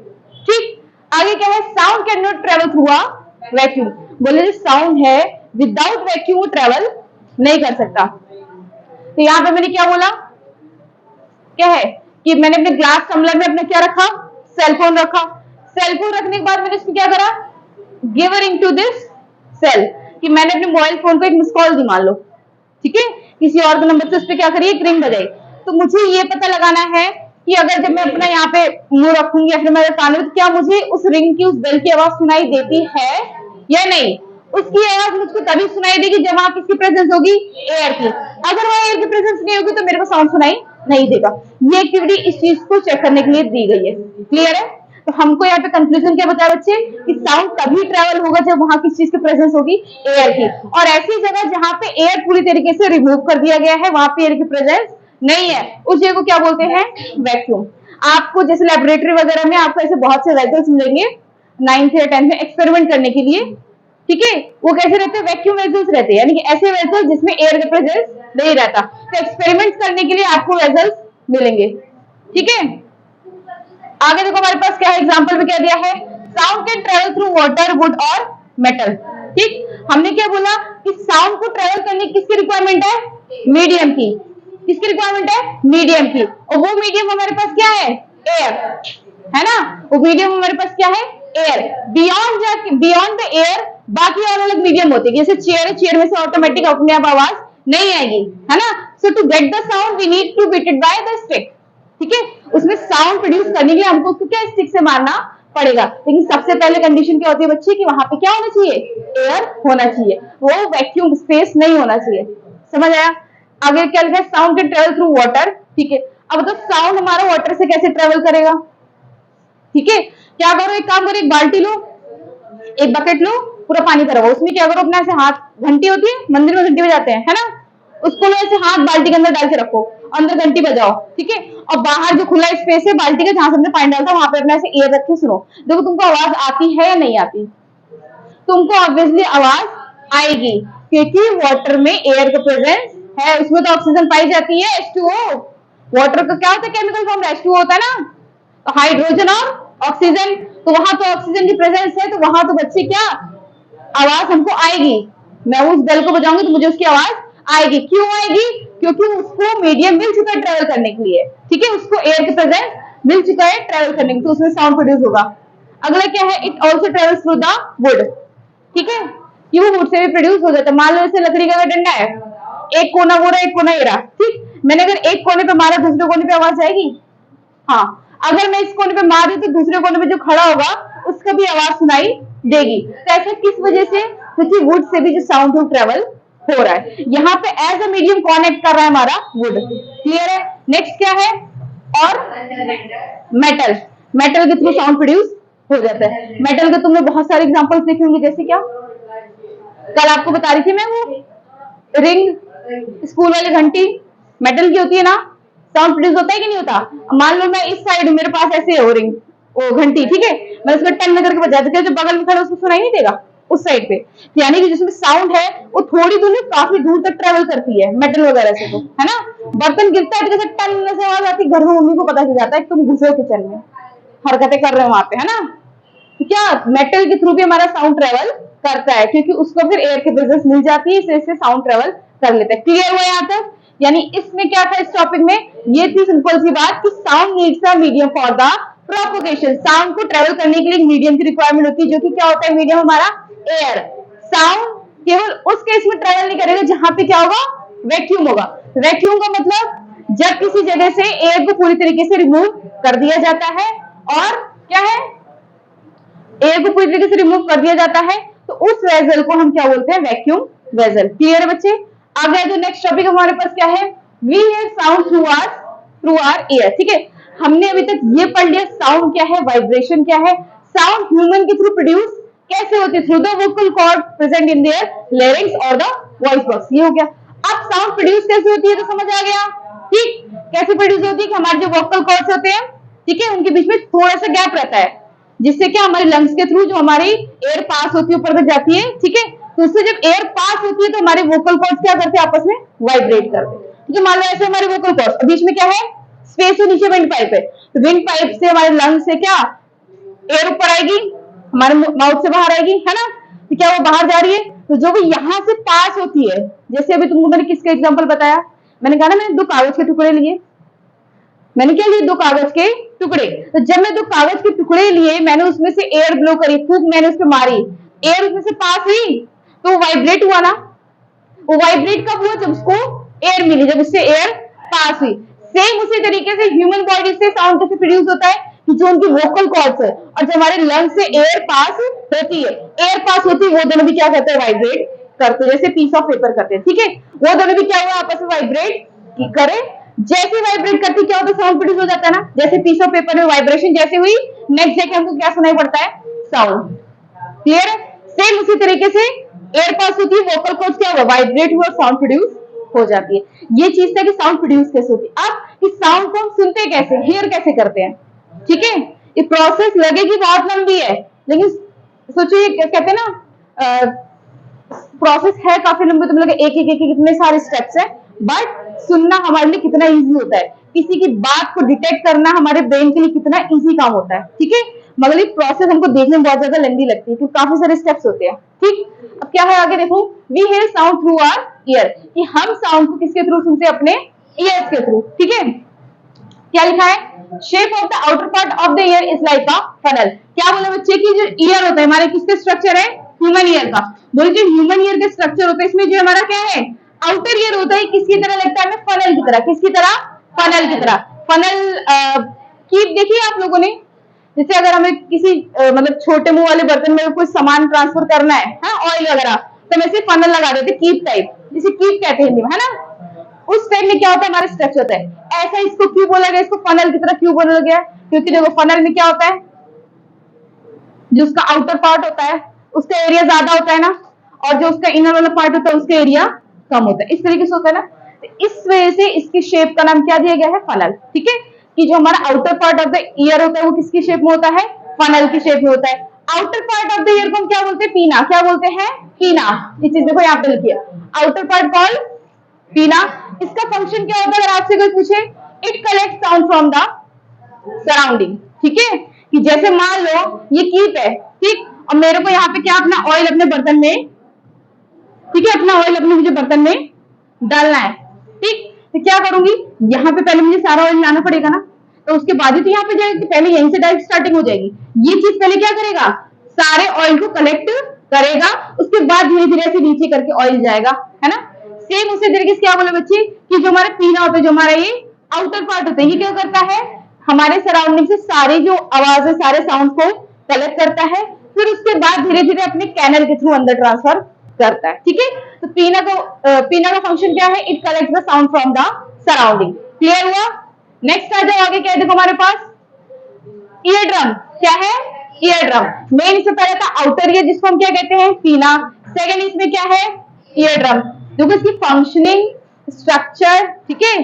ठीक, आगे क्या है, sound can not travel through a vacuum, बोले जो साउंड है विदाउट वैक्यूम ट्रेवल नहीं कर सकता। तो यहाँ पे मैंने क्या बोला, क्या है कि मैंने अपने ग्लास टम्बलर में अपने क्या रखा, सेल फोन रखा, सेल फोन रखने के बाद मैंने इसमें क्या करा, give a ring to this cell, कि मैंने अपने मोबाइल फोन को एक मिस कॉल दी मान लो, ठीक है, किसी और के नंबर से उस पर क्या करिए, एक रिंग बजाई। तो मुझे ये पता लगाना है कि अगर जब मैं अपना यहाँ पे मुंह रखूंगी या फिर मेरे कान में, तो क्या मुझे उस रिंग की, उस बेल की आवाज सुनाई देती है या नहीं। उसकी आवाज मुझको तभी सुनाई देगी जब वहां किसकी प्रेजेंस होगी, एयर की। अगर वहां एयर की प्रेजेंस नहीं होगी तो मेरे को साउंड सुनाई नहीं देगा। ये एक्टिविटी इस चीज को चेक करने के लिए दी गई है, क्लियर है। तो हमको यहाँ पे कंक्लूजन क्या बताया बच्चे कि साउंड तभी ट्रेवल होगा जब वहां किस चीज की प्रेजेंस होगी, एयर की। और ऐसी जगह जहां पे एयर पूरी तरीके से रिमूव कर दिया गया है, वहां पे एयर की प्रेजेंस नहीं है, उस जगह को क्या बोलते हैं, वैक्यूम। आपको जैसे लेबोरेटरी वगैरह में आपको ऐसे बहुत से वेसल्स मिलेंगे 9th या 10th में एक्सपेरिमेंट करने के लिए, ठीक है, वो कैसे रहते हैं, वैक्यूम वेसल्स रहते हैं, यानी कि ऐसे वेसल्स जिसमें एयर का प्रेजेंस नहीं रहता। तो एक्सपेरिमेंट करने के लिए आपको वेसल्स मिलेंगे, ठीक है। आगे देखो हमारे पास क्या है, एग्जांपल में क्या दिया है, sound can travel through water, would और मेटल। ठीक, हमने क्या बोला कि साउंड को ट्रेवल करने की किसकी रिक्वायरमेंट है, मीडियम की। किसकी रिक्वायरमेंट है, मीडियम की। और वो मीडियम हमारे पास क्या है, एयर, है ना। वो मीडियम हमारे पास क्या है, एयर। बियॉन्ड द एयर बाकी और अलग मीडियम होते हैं, जैसे चेयर है, चेयर में से ऑटोमेटिक अपने आप आवाज नहीं आएगी, है ना। So to get the sound we need to beat it by the stick, ठीक है। उसमें साउंड प्रोड्यूस करने के लिए हमको उसको क्या, स्टिक से मारना पड़ेगा। लेकिन सबसे पहले कंडीशन क्या होती है बच्चे, कि वहां पे क्या होना चाहिए, एयर होना चाहिए, वो वैक्यूम स्पेस नहीं होना चाहिए। समझ आया। आगे क्या लिखा है, sound can travel through water, ठीक है। अब तो साउंड हमारा वाटर से कैसे ट्रेवल करेगा, ठीक है। क्या करो, एक काम करो, एक बाल्टी लो, एक बकेट लो, पूरा पानी भरो, उसमें क्या करो, अपना ऐसे हाथ, घंटी होती है मंदिर में घंटी बजाते हैं, है ना, उसको लो ऐसे हाथ बाल्टी के अंदर डाल के रखो, अंदर घंटी बजाओ, ठीक है। और बाहर जो खुला स्पेस है बाल्टी का, जहां से हमने पानी डालता वहां पे अपना ऐसे एयर रख के सुनो, देखो तुमको आवाज आती है या नहीं आती। तुमको ऑब्वियसली आवाज आएगी, क्योंकि वाटर में एयर का प्रेजेंस है, उसमें तो ऑक्सीजन पाई जाती है, H2O। वाटर का क्या होता है, केमिकल फॉर्म H2O होता है ना, तो हाइड्रोजन और ऑक्सीजन, तो वहां तो ऑक्सीजन की प्रेजेंस है, तो वहां तो बच्चे क्या, आवाज हमको आएगी। मैं उस बेल को बजाऊंगी तो मुझे उसकी आवाज आएगी। क्यों आएगी, क्योंकि उसको मीडियम मिल चुका है ट्रेवल करने के लिए, ठीक है, उसको एयर के प्रेजेंस मिल चुका है ट्रेवल करने के लिए, तो उसमें साउंड प्रोड्यूस होगा। अगला क्या है, it also travels through the wood, ठीक है, कि वो वुड से भी प्रोड्यूस हो जाता है। मान लो जैसे लकड़ी का डंडा है, एक कोना वो रहा, एक कोना ये रहा, ठीक, मैंने अगर एक कोने पे मारा, दूसरे कोने पे आवाज आएगी, हाँ। अगर मैं इस कोने पे मार रही तो दूसरे कोने पे जो खड़ा होगा उसका भी आवाज सुनाई देगी। तो ऐसा किस वजह से, क्योंकि वुड से भी जो साउंड है ट्रेवल हो रहा है। यहाँ पे एज अ मीडियम कॉन्टेक्ट कर रहा है हमारा वुड, क्लियर है। नेक्स्ट क्या है, और मेटल, मेटल के थ्रू साउंड प्रोड्यूस हो जाता है। मेटल के तुमने बहुत सारे एग्जांपल्स देखे होंगे, जैसे क्या, कल आपको बता रही थी मैं, वो रिंग, स्कूल वाली घंटी मेटल की होती है ना, साउंड प्रोड्यूस होता है कि नहीं होता। मान लो मैं इस साइड, मेरे पास ऐसे हो रिंग, वो घंटी, ठीक है, मैं उसको टन करके बजा देती हूँ, जो बगल में खड़ा उसको सुनाई नहीं देगा उस साइड पे, यानी कि जिसमें साउंड है वो थोड़ी दूर काफी दूर तक ट्रेवल करती है मेटल वगैरह से, तो है ना। बर्तन गिरता है तो जैसे टन से आवाज आती है, घर में मम्मी को पता चल जाता है कि तुम घुसे हो किचन में, हरकतें कर रहे हो वहां पे, है ना। तो क्या मेटल के थ्रू भी हमारा साउंड ट्रेवल करता है, क्योंकि उसको फिर एयर की प्रेजेंस मिल जाती है, इससे साउंड ट्रेवल कर लेता है। क्लियर हुआ यहाँ तक। यानी इसमें क्या था, इस टॉपिक में ये थी सिंपल सी बात कि sound needs a medium for the propagation. Sound को ट्रेवल करने के लिए मीडियम की रिक्वायरमेंट होती है, जो कि क्या होता है, मीडियम हमारा एयर। साउंड केवल उस केस में ट्रेवल नहीं करेगा जहां पे क्या होगा, वैक्यूम होगा। वैक्यूम का मतलब जब किसी जगह से एयर को पूरी तरीके से रिमूव कर दिया जाता है, और क्या है, एयर को पूरी तरीके से रिमूव कर दिया जाता है, तो उस वेजल को हम क्या बोलते हैं, वैक्यूम वेजल। क्लियर है बच्चे। आगे जो नेक्स्ट टॉपिक हमारे पास क्या है, we hear sound through our ear, ठीक है। हमने अभी तक ये पढ़ लिया साउंड क्या है, वाइब्रेशन क्या है, साउंड ह्यूमन के थ्रू प्रोड्यूस कैसे होती है, through the vocal cord present in their larynx or the voice box, ये हो गया। अब साउंड प्रोड्यूस कैसे होती है तो समझ आ गया, ठीक, कैसे प्रोड्यूस होती है, कि हमारे जो वोकल कॉर्ड्स होते हैं, ठीक है, उनके बीच में थोड़ा सा गैप रहता है, जिससे क्या हमारे लंग्स के थ्रू जो हमारी एयर पास होती है ऊपर तक जाती है, ठीक है। तो उससे जब एयर पास होती है तो हमारे वोकल कॉर्ड्स क्या करते हैं, आपस में वाइब्रेट करते हैं, ठीक है। मान लो ऐसे हमारे वोकल कॉर्ड्स, बीच में क्या है, स्पेस है, नीचे विंड पाइप है, तो विंड पाइप से हमारे लंग्स से क्या एयर ऊपर आएगी, हमारे माउथ से बाहर आएगी, है ना। तो क्या वो बाहर जा रही है, तो जो भी यहाँ से पास होती है, जैसे अभी तुमको मैंने किसका एग्जाम्पल बताया, मैंने कहा ना मैंने 2 कागज के टुकड़े लिए, मैंने क्या लिए, 2 कागज के टुकड़े। तो जब मैं 2 कागज के टुकड़े लिए, मैंने उसमें से एयर ब्लो करी, फूंक मैंने उस पर मारी, एयर उसमें से पास हुई, तो वो वाइब्रेट हुआ ना। वो वाइब्रेट कब हुआ, जब उसको एयर मिली, जब उससे एयर पास हुई। सेम उसी तरीके से ह्यूमन बॉडी से साउंड कैसे प्रोड्यूस होता है, कि जो उनकी वोकल कॉर्ड्स है और जो हमारे लंग से एयर पास होती है, एयर पास होती है, वो दोनों भी क्या करते हैं, वाइब्रेट करते हैं, जैसे पीस ऑफ पेपर करते हैं, ठीक है। वो दोनों भी क्या हुआ, आपस में वाइब्रेट करे, जैसे वाइब्रेट करती क्या होता है, साउंड प्रोड्यूस हो जाता है ना, जैसे पीस ऑफ पेपर में वाइब्रेशन जैसे हुई, नेक्स्ट डे हमको क्या सुनाई पड़ता है, साउंड। क्लियर है? सेम उसी तरीके से एयर पास होती है, वोकल कॉर्ड्स क्या हुआ, वाइब्रेट हुआ, साउंड प्रोड्यूस हो जाती है। ये चीज था कि साउंड प्रोड्यूस कैसे होती है। अब कि साउंड को हम सुनते कैसे, हियर कैसे करते हैं, ठीक है। ये प्रोसेस लगेगी बहुत लंबी है, लेकिन सोचिए कहते हैं ना प्रोसेस है काफी लंबी, तो मतलब एक कितने सारे स्टेप्स है, बट सुनना हमारे लिए कितना इजी होता है, किसी की बात को डिटेक्ट करना हमारे ब्रेन के लिए कितना इजी काम होता है, ठीक है। मगर ये प्रोसेस हमको देखने में बहुत ज्यादा लेंदी लगती है, क्योंकि काफी सारे स्टेप्स होते हैं, ठीक। अब क्या है आगे देखो, we hear sound through our ear, कि हम साउंड को किसके थ्रू सुनते हैं, अपने ईयर्स के थ्रू, ठीक है। क्या लिखा है, shape of the outer part of the year is like a funnel. क्या बोले बच्चे की जो ईयर होता है हमारे किसके स्ट्रक्चर है, ह्यूमन ईयर का। बोले जो ह्यूमन ईयर का स्ट्रक्चर होता है, इसमें जो हमारा क्या है, आउटर ईयर होता है, किसकी तरह लगता है हमें, फनल की तरह। किसकी तरह, फनल की तरह। फनल की देखिए आप लोगों ने, जैसे अगर हमें किसी मतलब छोटे मुंह वाले बर्तन में कोई सामान ट्रांसफर करना है, ऑयल वगैरह, तो हम ऐसे फनल लगा देते, कीप टाइप, जिसे कीप कहते हैं हिंदी में, है ना। उस टाइप में क्या होता है, हमारा स्ट्रक्चर होता है। ऐसा इसको क्यों बोला गया, इसको फनल की तरह क्यों बोला गया, क्योंकि देखो फनल में क्या होता है, जो उसका आउटर पार्ट होता है उसका एरिया ज्यादा होता है ना, और जो उसका इनर वाला पार्ट होता है उसका एरिया कम होता है, इस तरीके से होता है ना। तो इस वजह से इसकी शेप का नाम क्या दिया गया है, फनल, ठीक है। कि जो हमारा outer part of the year होता है वो किसकी शेप में होता है, फनल की शेप में होता है। Outer part of the year को हम क्या बोलते हैं, पीना। क्या बोलते हैं, पीना। ये चीज देखो यहाँ पे लिखिए, आउटर पार्ट कॉल पीना। इसका फंक्शन क्या होता है, अगर आपसे कोई पूछे, it collect sound from the surrounding, ठीक है। कि जैसे मान लो ये कीप है, ठीक, और मेरे को यहाँ पे क्या अपना ऑयल अपने बर्तन में, ठीक है, अपना ऑयल अपने मुझे बर्तन में डालना है, ठीक। तो क्या करूंगी, यहाँ पे पहले मुझे सारा ऑयल लाना पड़ेगा ना, तो उसके बाद ही तो यहाँ पे जाएगी, तो पहले यहीं से डायरेक्ट स्टार्टिंग हो जाएगी। ये चीज पहले क्या करेगा, सारे ऑयल को कलेक्ट करेगा, उसके बाद धीरे धीरे से नीचे करके ऑयल जाएगा, है ना। सेम उसी तरीके से क्या बोले बच्चे, कि जो हमारा पीना होता है, जो हमारा ये आउटर पार्ट होता है, ये क्या करता है, हमारे सराउंडिंग से सारी जो आवाज है, सारे साउंड को कलेक्ट करता है, फिर उसके बाद धीरे धीरे अपने कैनल के थ्रू अंदर ट्रांसफर करता है, ठीक है। तो पीना का फंक्शन क्या है, it collect the sound from the surrounding. Clear हुआ। नेक्स्ट आ जाओ आगे, क्या है देखो हमारे पास, ईयर ड्रम। क्या है, ईयर ड्रम। मेन इससे पहले था आउटर ईयर, जिसको हम क्या कहते हैं, पीना। सेकंड इसमें क्या है, ईयर ड्रम। देखो इसकी फंक्शनिंग, स्ट्रक्चर, ठीक है,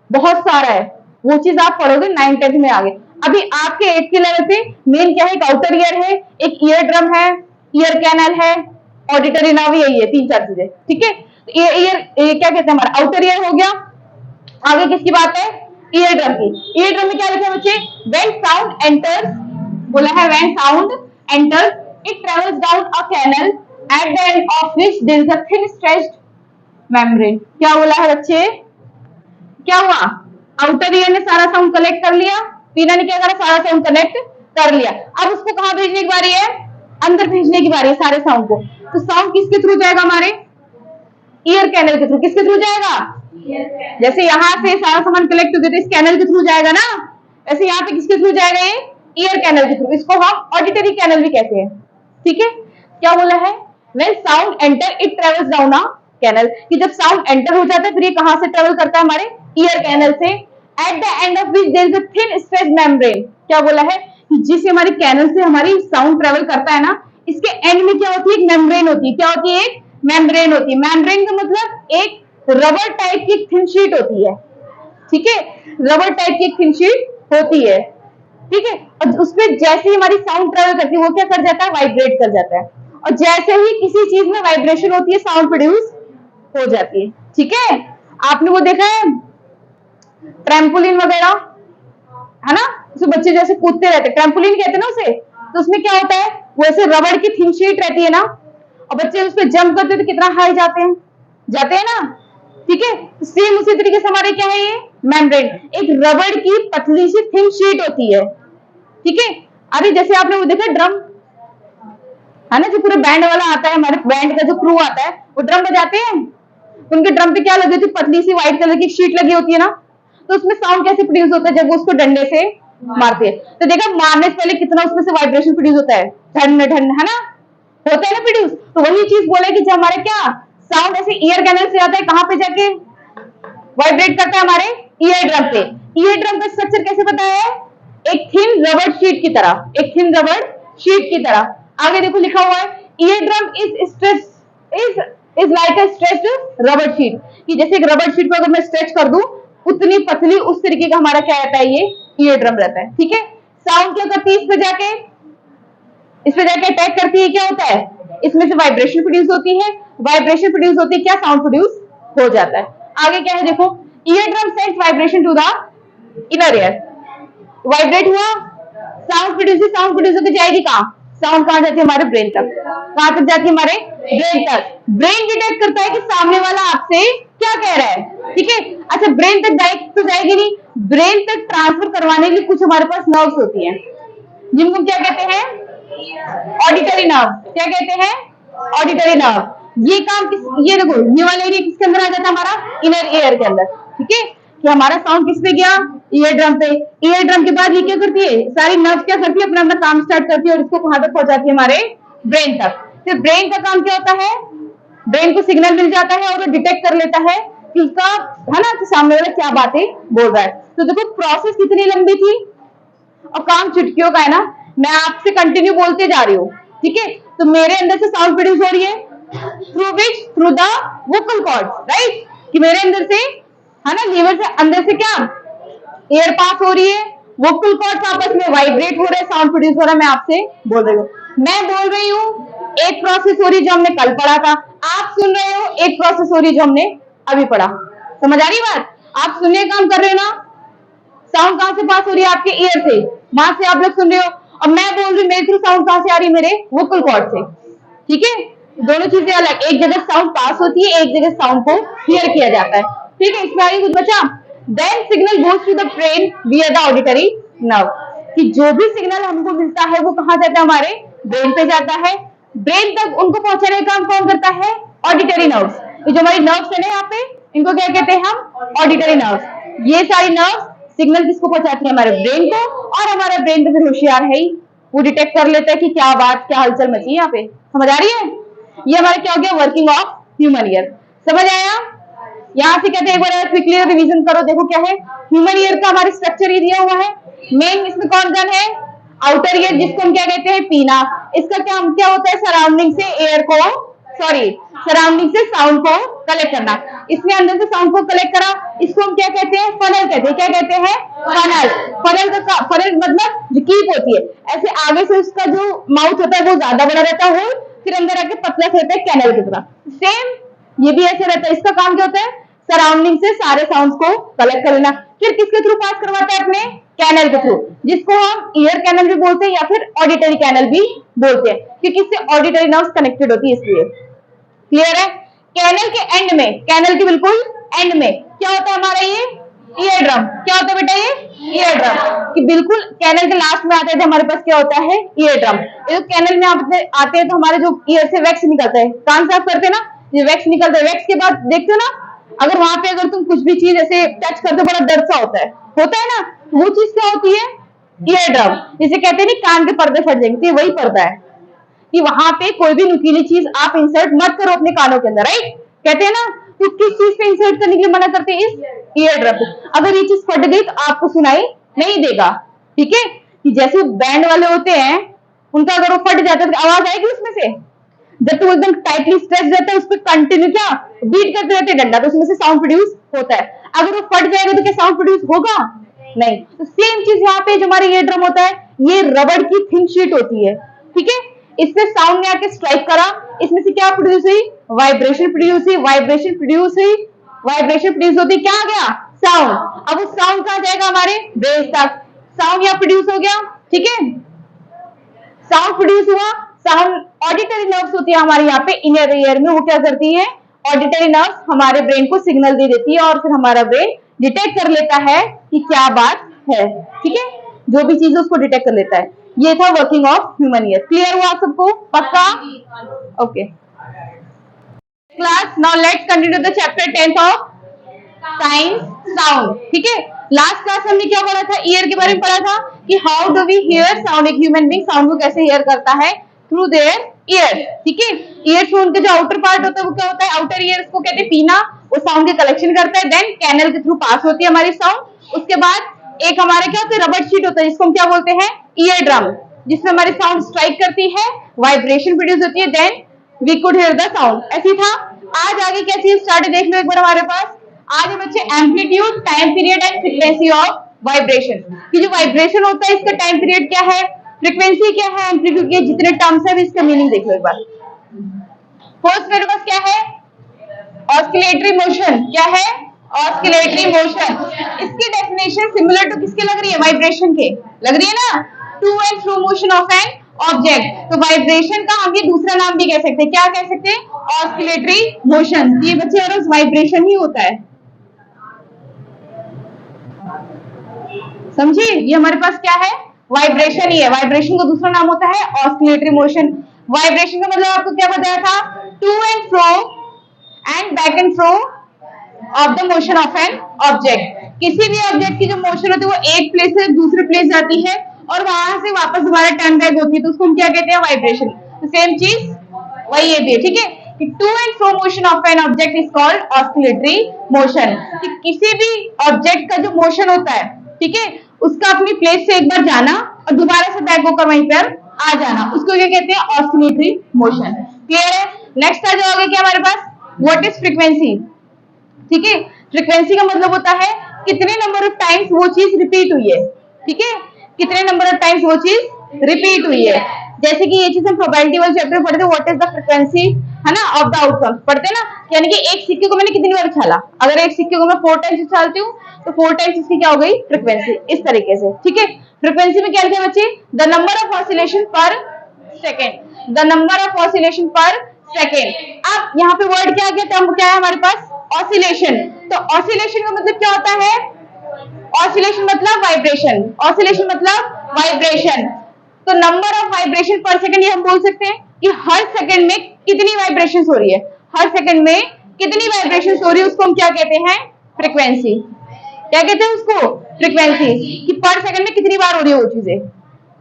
बहुत सारा है, वो चीज आप पढ़ोगे 9th 10th में आगे। अभी आपके 8th के लेवल पे मेन क्या है, एक आउटर ईयर है, एक ईयर ड्रम है, ईयर कैनल है, ऑडिटरी नर्व, यही है, 3-4 चीजें, ठीक है। ये ईयर क्या कहते हैं, हमारा आउटर ईयर हो गया। आगे किसकी बात है, ईयर ड्रम की। ईयर ड्रम में क्या लिखा है बच्चे, व्हेन साउंड एंटर्स, बोला है when sound enters it travels down a canal at the end of which there is a thin stretched membrane. क्या बोला है बच्चे, क्या हुआ, आउटर ईयर ने सारा साउंड कलेक्ट कर लिया, पीना ने क्या करा, सारा साउंड कलेक्ट कर लिया। अब उसको कहां भेजने की बारी है, अंदर भेजने की बारी है सारे साउंड को। तो साउंड किसके थ्रू जाएगा, हमारे ईयर कैनल के थ्रू। किसके थ्रू जाएगा, जैसे यहाँ से सारा सामान कलेक्ट हो गया तो इस कैनल के थ्रू जाएगा ना, ऐसे यहाँ पे किसके थ्रू जाएगा, ये ईयर कैनल के थ्रू। इसको हम ऑडिटरी कैनल भी कहते हैं, ठीक है। क्या बोला है, when sound enter it travels down a canal, कि जब साउंड एंटर हो जाता है फिर ये कहां से ट्रेवल करता है, हमारे ईयर कैनल से। At the end of which there is a thin stretched membrane. क्या बोला है, कि जिस हमारी कैनल से हमारी साउंड ट्रेवल करता है ना, इसके एंड में क्या होती है, एक मेम्ब्रेन होती है। क्या होती है, एक मेम्ब्रेन होती है। मेम्ब्रेन का मतलब एक रबर टाइप की थिन शीट होती है, ठीक है, रबर टाइप की एक थिन शीट होती है, ठीक है। और उसमें जैसे ही हमारी साउंड ट्रेवल करती है वो क्या कर जाता है, वाइब्रेट कर जाता है, और जैसे ही किसी चीज में वाइब्रेशन होती है साउंड प्रोड्यूस हो जाती है, ठीक है। आपने वो देखा है ट्रैम्पोलिन वगैरह, है ना, उसमें बच्चे जैसे कूदते रहते हैं, ट्रैम्पोलिन कहते हैं ना उसे। तो उसमें क्या होता है, वो ऐसे रबड़ की थिन शीट रहती है ना, और बच्चे उस पर जंप करते हैं तो कितना हाई जाते हैं ना, ठीक है। सेम उसी तरीके से हमारे क्या है, ये मेम्ब्रेन एक रबड़ की पतली सी थिन शीट होती है, ठीक है। अरे जैसे आपने वो देखा ड्रम, है ना, जो पूरे बैंड वाला आता है, हमारे बैंड का जो क्रू आता है वो ड्रम बजाते हैं, उनके ड्रम पे क्या लगी होती है, पतली सी व्हाइट कलर की शीट लगी होती है ना। तो उसमें साउंड कैसे प्रोड्यूस होता है, जब वो उसको डंडे से मारते हैं, तो देखा मारने से पहले कितना उसमें से वाइब्रेशन प्रोड्यूस होता है, ठंड ठंड, है ना, होता है ना प्रोड्यूस। तो वही चीज बोले कि जब हमारे क्या साउंड ऐसे ईयर कैनल से आता है, कहां पे जाके वाइब्रेट करता है, हमारे ईयर ड्रम पे। ईयर ड्रम का स्ट्रक्चर कैसे पता है? एक थिन रबर शीट की तरह, एक थिन रबर शीट की तरह। आगे देखो लिखा हुआ है ear drum is like a stretched rubber sheet, कि जैसे एक रबर शीट को अगर मैं स्ट्रेच कर दूं उतनी पतली, उस तरीके का हमारा क्या रहता है, ये ईयर ड्रम रहता है। ठीक है, साउंड क्या करती है इस पे जाके अटैक करती है, क्या होता है, इसमें से वाइब्रेशन प्रोड्यूस होती है, वाइब्रेशन प्रोड्यूस होती है, क्या साउंड प्रोड्यूस हो जाता है। आगे क्या है देखो, ear drum sends vibration to the inner ear, vibrate हुआ, साउंड प्रोड्यूस होकर जाएगी कहाँ, साउंड कहाँ जाती है, हमारे ब्रेन तक। कहाँ तक जाती है, हमारे ब्रेन तक। ब्रेन डिटेक्ट करता है कि सामने वाला आपसे क्या कह रहा है। ठीक है, अच्छा ब्रेन तक डायरेक्ट तो जाएगी नहीं, ब्रेन तक ट्रांसफर करवाने के लिए कुछ हमारे पास नर्व्स होती हैं, जिनको क्या कहते हैं, ऑडिटरी नर्व। क्या कहते हैं, ऑडिटरी नर्व। ये काम ये देखो, ये वाला एरिया किसके अंदर आ जाता है, हमारा इनर ईयर के अंदर। ठीक है, कि हमारा साउंड किस पे गया, ईयर ड्रम पे। ईयर ड्रम के बाद ये क्या करती है, सारी नर्व क्या करती है, अपना अपना काम स्टार्ट करती है और इसको कहां तक पहुंचाती है, हमारे ब्रेन तक। फिर ब्रेन का काम क्या होता है, ब्रेन को सिग्नल मिल जाता है और वो डिटेक्ट कर लेता है कि उसका, है ना, कि सामने वाला क्या बातें बोल रहा है। तो देखो प्रोसेस कितनी लंबी थी और काम चुटकियों का है ना। मैं आपसे कंटिन्यू बोलते जा रही हूँ, ठीक है। तो मेरे अंदर से साउंड प्रोड्यूस हो रही है through the vocal cords, right, कि मेरे अंदर से, है ना, लीवर से अंदर से क्या एयर पास हो रही है, वोकल कॉर्ड्स आपस में वाइब्रेट हो रहे हैं, साउंड प्रोड्यूस हो रहा है। मैं आपसे बोल रही हूँ, मैं बोल रही हूँ, एक प्रोसेस हो रही है जो हमने कल पढ़ा था, आप सुन रहे हो, एक प्रोसेस हो रही है जो हमने अभी पढ़ा। समझ आ रही बात? आप सुनने काम कर रहे हो ना, साउंड कहां से पास हो रही है, आपके ईयर से, वहां से आप लोग सुन रहे हो, और मैं बोल रही हूँ मेरे थ्रू साउंड कहां से आ रही है, मेरे वोकल कॉर्ड से। ठीक है, दोनों चीजें अलग, एक जगह साउंड पास होती है, एक जगह साउंड को हियर किया जाता है। ठीक है, इसमें आगे कुछ बचा, then signal goes to the brain via the auditory nerve, कि जो भी सिग्नल हमको मिलता है वो कहां जाता है, हमारे ब्रेन पे जाता है। ब्रेन तक उनको पहुंचाने का काम कौन करता है, ऑडिटरी नर्व्स। ये जो हमारी नर्व्स है ना यहाँ पे, इनको क्या कहते हैं हम, ऑडिटरी नर्व्स। ये सारी नर्व्स सिग्नल किसको पहुंचाती है, हमारे ब्रेन को, और हमारा ब्रेन तो फिर होशियार है ही, वो डिटेक्ट कर लेता है कि क्या बात, क्या हलचल मची है यहाँ पे। समझ आ रही है? ये हमारा क्या हो गया, वर्किंग ऑफ ह्यूमन ईयर। समझ आया? यहाँ से कहते हैं, एक बार क्विकली रिवीजन करो, देखो क्या है ह्यूमन ईयर का, हमारे स्ट्रक्चर ये दिया हुआ है। मेन इसमें कौन कौन है, आउटर ईयर जिसको हम क्या कहते हैं, पीना। इसका क्या क्या होता है, सराउंडिंग से एयर को, सॉरी, सराउंडिंग से साउंड को कलेक्ट करना। इसमें अंदर से साउंड को कलेक्ट करा, इसको हम क्या कहते हैं, फनल कहते हैं। क्या कहते हैं, फनल। फनल मतलब जो कीप होती है, ऐसे आगे से उसका जो माउथ होता है वो ज्यादा बड़ा रहता है, फिर अंदर आके पतला से रहता है, कैनल की तरह। सेम ये भी ऐसे रहता है। इसका काम क्या होता है, सराउंडिंग से सारे साउंड्स को कलेक्ट कर लेना। फिर किसके थ्रू पास करवाता है, अपने कैनल के थ्रू, जिसको हम ईयर कैनल भी बोलते हैं या फिर ऑडिटरी कैनल भी बोलते हैं, क्योंकि इससे ऑडिटरी नर्व्स कनेक्टेड होती है, इसलिए। क्लियर है? कैनल के एंड में, कैनल के बिल्कुल एंड में क्या होता है हमारा, ये ईयर ड्रम। क्या होता है बेटा, ये ईयर ड्रम, कि बिल्कुल कैनल के लास्ट में आते थे हमारे पास क्या होता है, ईयर ड्रम। ये कैनल में आते हैं तो हमारे जो ईयर से वैक्स निकलता है, कान साफ करते हैं ना, ये वैक्स निकलता है। वैक्स के बाद देखते हो ना, अगर वहां पे अगर तुम कुछ भी चीज ऐसे टच करते हो, बड़ा दर्द सा होता है ना, वो चीज क्या होती है, ईयर ड्रम। जिसे कहते हैं ना कान के पर्दे फट जाएंगे, वही पर्दा है, कि वहां पे कोई भी नुकीली चीज आप इंसर्ट मत करो अपने कानों के अंदर, राइट। कहते हैं ना, तो किस चीज पे इंसर्ट करने के लिए मना करते हैं, इस ईयर ड्रम पे। अगर ये चीज फट गई तो आपको सुनाई नहीं देगा। ठीक है, कि जैसे बैंड वाले होते हैं, उनका अगर वो फट जाता है तो आवाज आएगी उसमें से, जब तक वो एकदम टाइटली स्ट्रेच रहता है, उस पर कंटिन्यू क्या बीट करते रहते हैं डंडा, तो उसमें से साउंड प्रोड्यूस होता है। अगर वो फट जाएगा तो क्या साउंड प्रोड्यूस होगा, नहीं। तो सेम चीज यहाँ पे जो हमारे ईयर ड्रम होता है, ये रबड़ की थिन शीट होती है। ठीक है, इससे साउंड ने आके स्ट्राइक करा, इसमें से क्या प्रोड्यूस हुई, वाइब्रेशन प्रोड्यूस हुई, वाइब्रेशन प्रोड्यूस हुई, वाइब्रेशन प्रोड्यूस होती, क्या आ गया, साउंड। अब वो साउंड कहां जाएगा, हमारे बेस तक। साउंड यहाँ प्रोड्यूस हो गया, ठीक है, साउंड प्रोड्यूस हुआ। साउंड ऑडिटरी नर्व्स होती है हमारे यहाँ पे इनर ईयर में, वो क्या करती है, ऑडिटरी नर्व्स हमारे ब्रेन को सिग्नल दे देती है, और फिर हमारा ब्रेन डिटेक्ट कर लेता है कि क्या बात है। ठीक है, जो भी चीज उसको डिटेक्ट कर लेता है। ये था working of human ear. Clear हुआ सबको, पक्का? Okay class, now let's continue the chapter 10th of science sound. ठीक है, लास्ट क्लास हमने क्या पढ़ा था, ईयर के बारे में पढ़ा था कि how do we hear sound. एक ह्यूमन बीइंग साउंड को कैसे हियर करता है, थ्रू देयर ईयर। ठीक है, ईयर्स में उनका जो आउटर पार्ट होता है वो क्या होता है, आउटर ईयर्स को कहते हैं पीना, वो साउंड के कलेक्शन करता है, देन कैनल के थ्रू पास होती है हमारी साउंड। उसके बाद एक हमारे क्या होता है, रबर शीट होता है जिसको हम क्या बोलते हैं, ईयर ड्रम, जिसमें हमारी साउंड स्ट्राइक करती है, वाइब्रेशन प्रोड्यूस होती है, then we could hear the sound. ऐसी था। आज आगे क्या चीज स्टार्ट है देख लो एक बार हमारे पास। आज है बच्चे amplitude, time period and frequency of vibration. कि जो वाइब्रेशन होता है इसका टाइम पीरियड क्या है, फ्रीक्वेंसी क्या है, एम्पलीट्यूड के जितने टर्म्स है इसका मीनिंग देख लो एक बार। फर्स्ट मेरे पास क्या है, ऑस्किलेटरी मोशन। क्या है, ऑस्किलेटरी मोशन। इसकी डेफिनेशन सिमिलर टू किसके लग रही है, वाइब्रेशन के लग रही है ना, to and fro motion of an object. तो वाइब्रेशन का हम ये दूसरा नाम भी कह सकते हैं, क्या कह सकते हैं, ऑस्किलेटरी मोशन। ये बच्चे और वाइब्रेशन ही होता है, समझिए। ये हमारे पास क्या है, वाइब्रेशन ही है। वाइब्रेशन का दूसरा नाम होता है ऑस्किलेटरी मोशन। वाइब्रेशन का मतलब आपको क्या बताया था, to and fro and back and fro of the motion of an object. किसी भी ऑब्जेक्ट की जो मोशन होती है वो एक प्लेस से दूसरे प्लेस जाती है और वहां से वापस दोबारा टर्न बैक होती है, तो उसको हम क्या कहते हैं, वाइब्रेशन। तो सेम चीज वही ये भी है, ठीक है, कि to and fro motion of an object is called oscillatory motion. कि किसी भी ऑब्जेक्ट का जो मोशन होता है, ठीक है, उसका अपनी प्लेस से एक बार जाना और दोबारा से बैक होकर वहीं पर आ जाना, उसको क्या कहते हैं, ऑस्किलेटरी मोशन। क्लियर है। नेक्स्ट आ जाओगे क्या हमारे पास, व्हाट इज फ्रीक्वेंसी। ठीक है, फ्रीक्वेंसी का मतलब होता है कितने नंबर ऑफ टाइम्स वो चीज रिपीट हुई है, ठीक है, कितने नंबर ऑफ टाइम्स वो चीज रिपीट हुई है। जैसे कि ये चीज हम प्रोबेबिलिटी वाले चैप्टर में पढ़ते हैं, व्हाट इज द फ्रीक्वेंसी, है ना, ऑफ द आउटकम पढ़ते हैं ना, यानी कि एक सिक्के को मैंने कितनी बार उछाला, अगर एक सिक्के को मैं 4 टाइम्स उछालती हूँ तो 4 टाइम्स इसकी क्या हो गई, फ्रीक्वेंसी। इस तरीके से, ठीक है। फ्रीक्वेंसी में क्या लिखा है बच्चे, द नंबर ऑफ ऑसिलेशन पर second, the number of oscillation पर सेकेंड। अब यहाँ पे वर्ड क्या गया, टर्म क्या है हमारे पास, ऑसिलेशन। तो ऑसिलेशन का मतलब क्या होता है, ऑसिलेशन मतलब वाइब्रेशन, ऑसिलेशन मतलब वाइब्रेशन। तो नंबर ऑफ वाइब्रेशन पर सेकंड, ये हम बोल सकते हैं कि हर सेकंड में कितनी वाइब्रेशन हो रही है, हर सेकंड में कितनी वाइब्रेशन हो रही है, उसको हम क्या कहते हैं, फ्रीक्वेंसी। क्या कहते हैं उसको, फ्रीक्वेंसी। कि पर सेकंड में कितनी बार हो रही है वो चीजें,